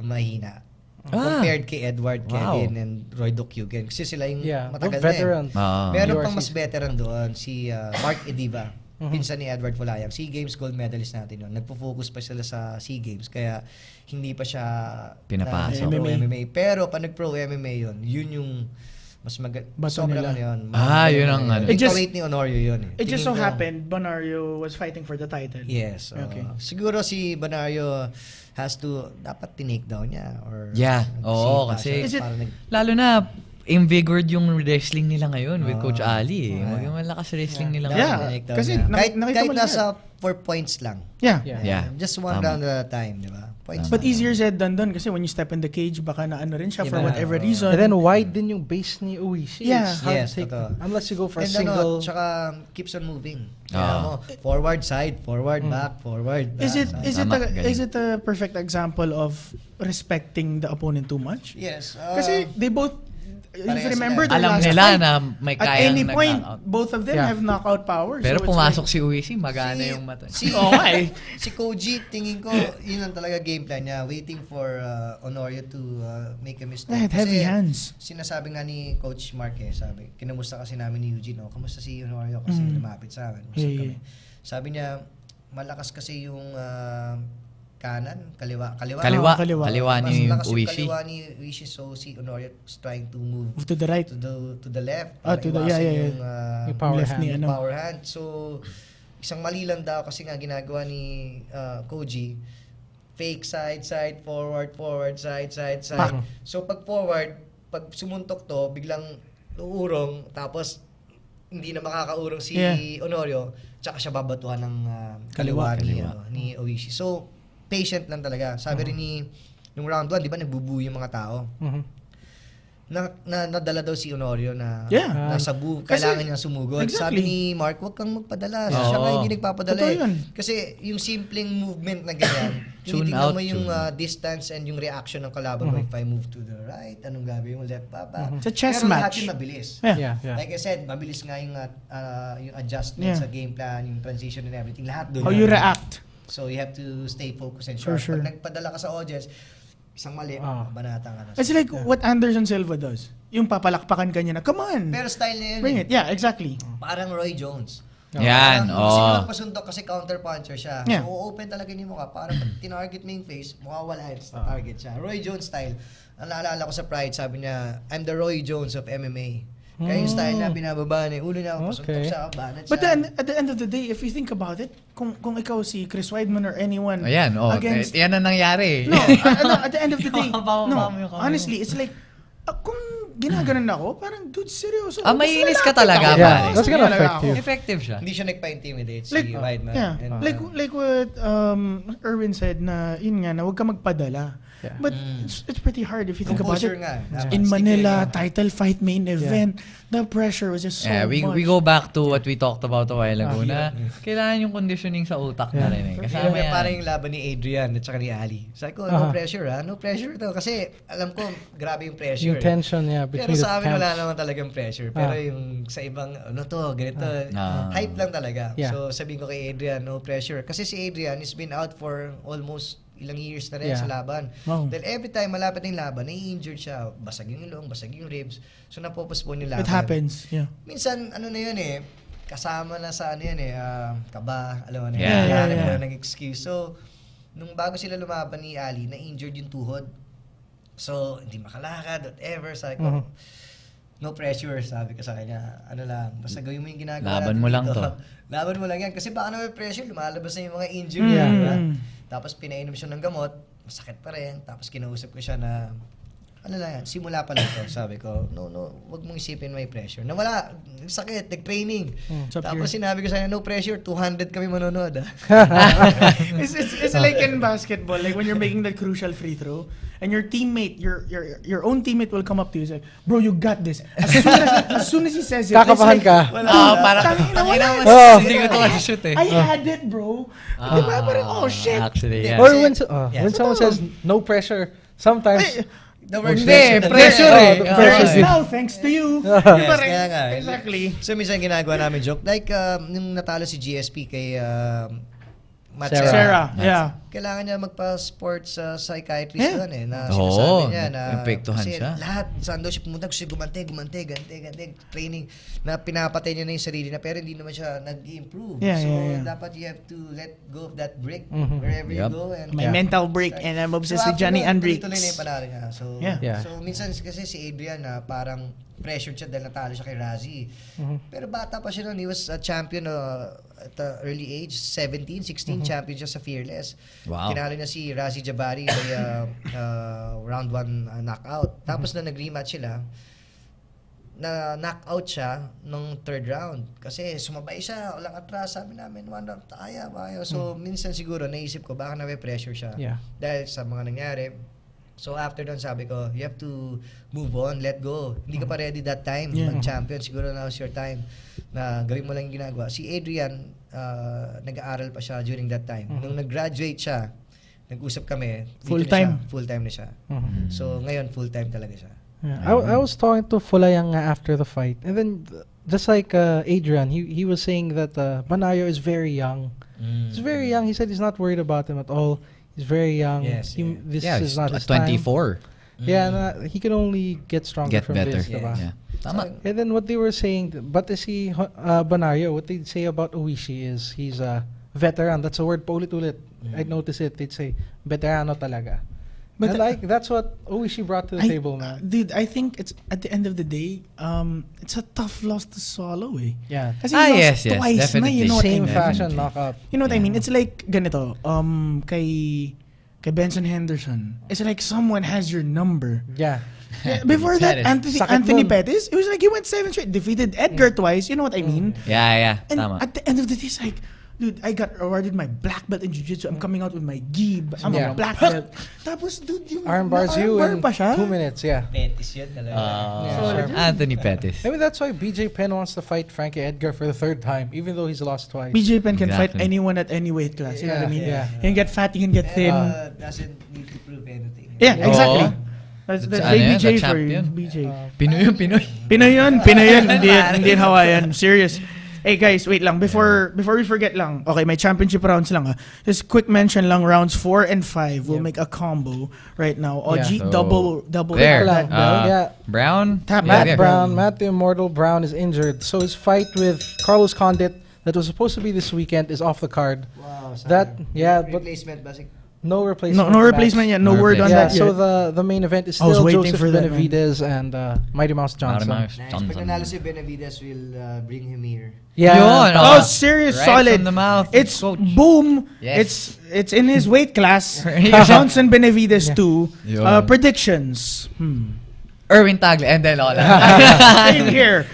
mahina. Compared kay Edward, Kevin, and Roy Duquesne. Kasi sila yung matagal na veterans. Meron pang mas veteran doon, si Mark Ediva. Pinsan ni Edward Fulayang. SEA Games gold medalist natin yun. Nagpo-focus pa sila sa SEA Games. Kaya hindi pa siya Pinapasok. pro MMA. Pero pag nag-pro MMA yun yung mas Bato sobrang nila. yun. Yun ang ano. It just- Yung ni Honorio yun. It just so Tingin ko- happened Bonario was fighting for the title. Yes. Okay. Siguro si Banario has to, dapat tinake down niya. Or Yeah. Oo, nagsipa kasi siya. Is it- Parang lalo na invigorated yung wrestling nila ngayon with Coach Ali eh. Malakas wrestling nila Yeah. ngayon. tinake down Kasi niya. nakita kahit mo nasa 4 points lang. Yeah. Yeah. Just one Tama. round at a time, di ba? Points But lang. easier said than done kasi when you step in the cage, baka na ano rin siya for Iba. whatever reason. And then wide din yung base ni Uishi. Yeah. It's hard Yes, to take, totoo. unless you go for a And single. tsaka keeps on moving. Ah. Forward, side, forward, back, forward, back. Is it Tama, galing. is it a perfect example of respecting the opponent too much? Yes. Kasi they both, if you parehas remember sila. their Alam last nila fight, na may at kayang any point, nag-knockout. both of them Yeah. have knockout power. Pero so it's pumasok like, si Uishi, magana yung mata. Si, si Koji, tingin ko, yun ang talaga game plan niya. Waiting for Honorio to make a mistake. they had heavy hands. Sinasabi nga ni Coach Mark sabi, kinamusta kasi namin ni Eugene, kamusta si Honorio kasi lumapit sa amin. Usap kami. Sabi niya, malakas kasi yung kanan, kaliwa. Kaliwa Mas ni malakas yung Uishi. kaliwa ni Uishi, so si Honorio is trying to move Move to the right. to the left. Ah, para to the- iwasan yeah. yung, Yung power left hand. ni yung ano. power hand. So, isang mali lang daw kasi nga ginagawa ni Koji, fake side, forward, side. Pak. So, pag forward, pag sumuntok to, biglang uurong, tapos hindi na makakaurong si Yeah. Honorio, tsaka siya babatuhan ng kaliwa Kaliwa. ni Oishi. So, patient lang talaga. Sabi rin nung round 1, di ba, nagbubu yung mga tao. Nadala daw si Honorio na nasa kailangan niya sumugod. Exactly. Sabi ni Mark, huwag kang magpadala. Siya nga hindi nagpapadala. Kasi yung simpleng movement na ganyan, tinitignan mo yung distance and yung reaction ng kalaban mo. If I move to the right, anong gagawin mo? Left pa. It's a chess pero match. lahat yung mabilis. Like I said, mabilis nga yung adjustment sa game plan, yung transition and everything. Lahat doon. How you react. So you have to stay focused and sharp. Sure. Pag nagpadala ka sa audience, isang mali, banata ka na. It's like what Anderson Silva does. Yung papalakpakan ka niya na, come on! Pero style niya yun. Bring it. Yeah, exactly. Parang Roy Jones. Yan, Kasi nagpasundok kasi counter-puncher siya. So, open talaga ni mukha. Para pag tinarget mo yung face, mukha wala sa target siya. Roy Jones style. Ang naalala ko sa Pride, sabi niya, I'm the Roy Jones of MMA. Kaya yung style niya, binababa niya, ulo niya, pasundok siya, banat siya. But then, at the end of the day, if you think about it, kung ikaw si Chris Weidman or anyone against... Yan ang nangyari. No, at the end of the day, honestly, it's like, kung ginaganon ako, parang, dude, seryoso. Maiinis ka talaga, pare. That's gonna affect you. Effective siya. Hindi siya nagpa-intimidate si Weidman. Yeah. Like what Erwin said na, yun nga, na huwag ka magpadala. Yeah. But it's pretty hard if you think about it. In Manila, title fight main event, the pressure was just so much. We go back to what we talked about a while ago na kailangan yung conditioning sa utak na rin. Kasama yan. Parang yung laban ni Adrian at saka ni Ali. Sabi ko, no pressure no pressure to. Kasi alam ko, grabe yung pressure. Yung tension, between pero sa amin wala naman talagang pressure. Pero yung sa ibang, ganito, hype lang talaga. So sabihin ko kay Adrian, no pressure. Kasi si Adrian has been out for almost ilang years na rin sa laban. Dahil every time malapit ng laban, nai-injured siya. Basag yung ilong, basag yung ribs. So napopospone yung laban. It happens, Minsan, na yun kasama na sa kaba, alam mo na yun. Nag-excuse. So, nung bago sila lumaban ni Ali, na-injured yung tuhod. So, hindi makalakad, whatever. Sabi ko, no pressure, sabi ko sa kanya. Basta gawin mo yung ginagawa. Laban mo lang to. Laban mo lang yan. Kasi baka na may pressure, lumalabas na yung mga injury. Tapos pinainom siya ng gamot, masakit pa rin. Tapos kinausap ko siya na, simula pa lang to. Sabi ko, no, wag mong isipin may pressure. Nawala, sakit, nag-training. Tapos sinabi ko sa kanya, no pressure, 200 kami manonood. It's like in basketball, like when you're making that crucial free throw, and your teammate, your own teammate will come up to you and say, bro, you got this. As soon as he says it, kakabahan ka. Hindi ko ito kasi-shoot I had it, bro. Diba? Parang, oh, shit. Actually, Or when someone says, no pressure, sometimes... pressure now, thanks to you. Exactly. So, minsan ginagawa namin joke. Like, nung natalo si GSP kay Sarah. Kailangan niya magpa-sports psychiatrist doon na sinasabi niya na kasi lahat, saan daw siya pumunta, gusto gumante, training, na pinapatay niya na yung sarili na pero hindi naman siya nag-improve. So, dapat you have to let go of that break wherever you go. And my mental break and I'm obsessed with Johnny Andrix. Tuloy na yung panalo niya. So, minsan kasi si Adrian na parang pressured siya dahil natalo siya kay Razi. Pero bata pa siya noon. He was a champion at the early age, 17, 16, champion siya sa Fearless. Wow. Kinalo niya si Razi Jabari by round 1 knockout. Tapos na nag-rematch sila, na knockout siya nung third round. Kasi sumabay siya, walang atras. Sabi namin, one round, kaya. So, minsan siguro, naisip ko, baka na-pressure siya. Dahil sa mga nangyari. So after doon sabi ko, you have to move on, let go. Hindi ka pa ready that time, mag-champion. Siguro now's your time na gawin mo lang yung ginagawa. Si Adrian, nag-aaral pa siya during that time. Nung nag-graduate siya, nag-usap kami. Full-time? Full-time na siya. So ngayon, full-time talaga siya. I was talking to Fulayang after the fight. And then, just like Adrian, he was saying that Banayo is very young. He's very young. He said he's not worried about him at all. He's very young. This is not his 24. Time. Yeah, he can only get stronger from better. this. Tama. And then what they were saying, but si Banayo, what they say about Oishi is he's a veteran. That's a word paulit-ulit. I noticed it. They'd say, veterano talaga. But that's what Oishi brought to the table, man. Dude, I think it's at the end of the day, it's a tough loss to swallow, eh. Yeah. Kasi yes, twice definitely. Na, you know Same fashion knockout. You know what I mean? It's like ganito, kay Benson Henderson. It's like someone has your number. Yeah. Before that, Anthony Pettis, it was like he went 7 straight, defeated Edgar twice. You know what I mean? Yeah. And Tama. at the end of the day, it's like, dude, I got awarded my black belt in jiu-jitsu. I'm coming out with my gi. I'm a black belt. Tapos, dude, yung arm bars you in pa siya. 2 minutes, yeah. Pettis yun talaga. Anthony Pettis. Maybe that's why BJ Penn wants to fight Frankie Edgar for the 3rd time, even though he's lost twice. BJ Penn can fight anyone at any weight class. You know what I mean? Yeah. He can get fat, he can get thin. Doesn't need to prove anything. Yeah, exactly. That's baby J for you. BJ. Pinoy yun. Hindi Hawaiian. Serious. Hey guys, wait lang. Before we forget lang. Okay, may championship rounds lang. Just quick mention lang. Rounds 4 and 5 will make a combo right now. OG double. There. Brown. Matt the Immortal Brown is injured. So his fight with Carlos Condit that was supposed to be this weekend is off the card. Wow. Replacement basic. No replacement. No replacement yet. No word on that yet. So the main event is still Joseph Benavidez and Mighty Mouse Johnson. Pag nanalo si Benavidez, we'll bring him here. Yeah. Serious, right solid. From the mouth. It's Coach. boom. Yes. It's in his weight class. Johnson Benavidez 2. Predictions. Erwin Tagle and then Lola. Same here.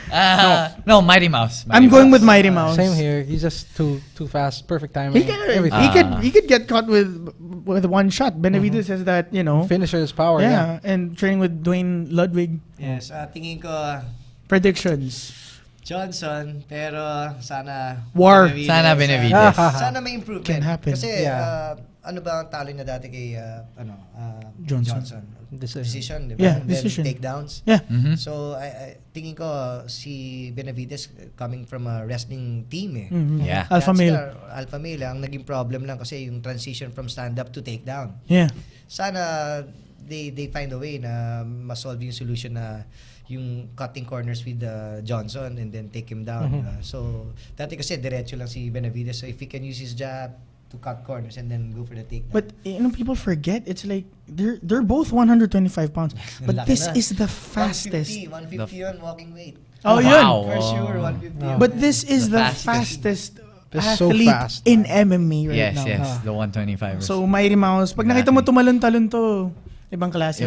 No, Mighty Mouse. I'm going with Mighty Mouse. Same here. He's just too fast. Perfect timing. He could get caught with one shot. Benavidez has that, finisher's power. Yeah, and training with Dwayne Ludwig. Yes, tingin ko predictions. Johnson, pero sana Benavidez. Sana may improvement. Can happen. Kasi ano ba ang talo niya dati kay Johnson? Decision, di ba? Yeah, decision. Takedowns. Yeah. Mm-hmm. So, I tingin ko si Benavidez coming from a wrestling team Mm-hmm. Yeah. Alpha male. Alpha male. Ang naging problem lang kasi yung transition from stand-up to takedown. Yeah. Sana they find a way na ma-solve yung solution na yung cutting corners with Johnson and then take him down. So, dati kasi diretso lang si Benavidez. So, if he can use his jab to cut corners and then go for the takedown. But people forget it's like they're both 125 pounds. But this is the fastest. 150 yun, walking weight. Oh, wow. For sure, 150. But this is the fastest athlete fast, in MMA right now. Yes, the 125. So, Mighty Mouse, pag nakita mo tumalon-talon to, ibang klase.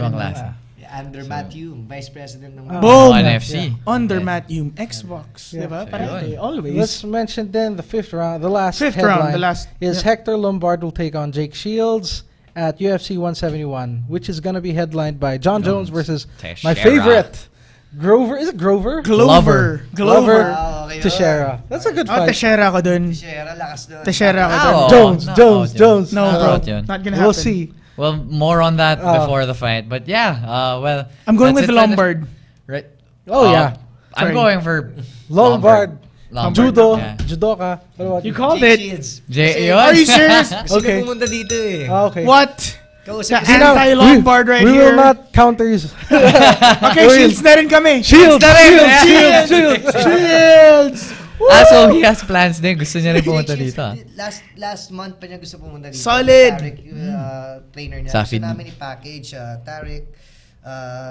Under Matthew, Vice President ng Boom! NFC. Under Matthew, Xbox. Diba? Parang always. Let's mention then the 5th round. The last fifth headline round. is Hector Lombard will take on Jake Shields at UFC 171, which is going to be headlined by John Jones versus my favorite, Grover. Is it Grover? Glover. Teixeira. That's a good fight. Teixeira ako dun. Teixeira, lakas doon. Teixeira ako dun. Jones. No, bro. Not gonna happen. We'll see. Well, more on that before the fight. But yeah, well. I'm going with Lombard. Right. Oh, yeah. I'm going for Lombard. Lombard. Judoka. You called it. Are you serious? Okay. Pumunta dito eh. Okay. What? The anti-Lombard right here. We will not counter his. Okay, Shields na rin kami. Shields. So he has plans din. Gusto niya rin pumunta dito. Last month pa niya gusto pumunta dito. Solid! Tarek, trainer niya. Gusto namin i-package Tarek,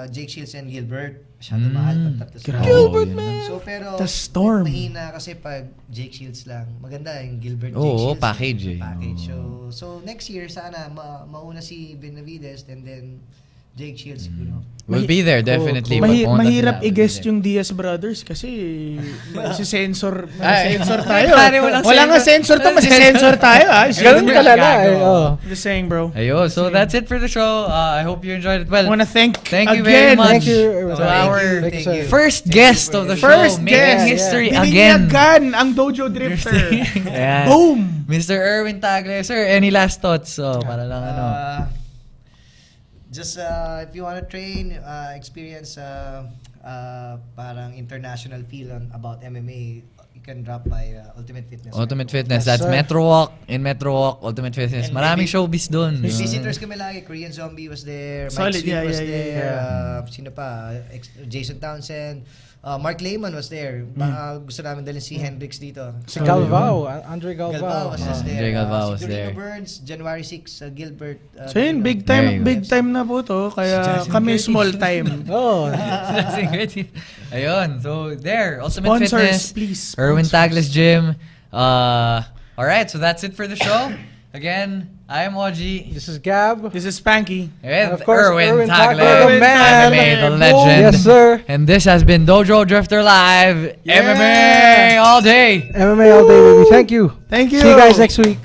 Jake Shields and Gilbert. Masyado mahal. Gilbert, man! So, pero The Storm. mahina kasi pag Jake Shields lang. Maganda yung Gilbert, Jake Shields. Package eh. So, next year, sana mauna si Benavidez and then Jake Shields siguro. We'll be there definitely. Mahirap i-guess yung Diaz brothers kasi si sensor tayo. Wala nga sensor to, sensor tayo. Ganun kalala eh. Just saying, bro. Ayo, so that's it for the show. I hope you enjoyed it. Well, I want to thank you very much to our first guest of the show. Making history again. Binigyan ang Dojo Drifter. Boom! Mr. Erwin Tagle. Sir, any last thoughts? Para lang Just if you want to train, experience parang international feel about MMA, you can drop by Ultimate Fitness. Ultimate Fitness. That's Metro Walk. In Metro Walk, Ultimate Fitness. Maraming showbiz doon. Visitors kami lagi. Korean Zombie was there. Mike Sweet was there. Sino pa? Jason Townsend. Mark Lehman was there. Gusto namin dalhin si Hendrix dito. Si Galvao. Andre Galvao was there. Andre Galvao was there. Burns, January 6, Gilbert. So yun, big time na po to. Kaya kami small time. Ayun. So there, Ultimate Sponsors, Fitness. Please. Erwin Tagle's Gym. Alright, so that's it for the show. Again, I am Oji. This is Gab. This is Spanky. And of course, Erwin Tagle, Tagle, the man. MMA, the legend. Yes, sir. And this has been Dojo Drifter Live. Yeah. MMA all day. MMA all day, baby. Thank you. Thank you. See you guys next week.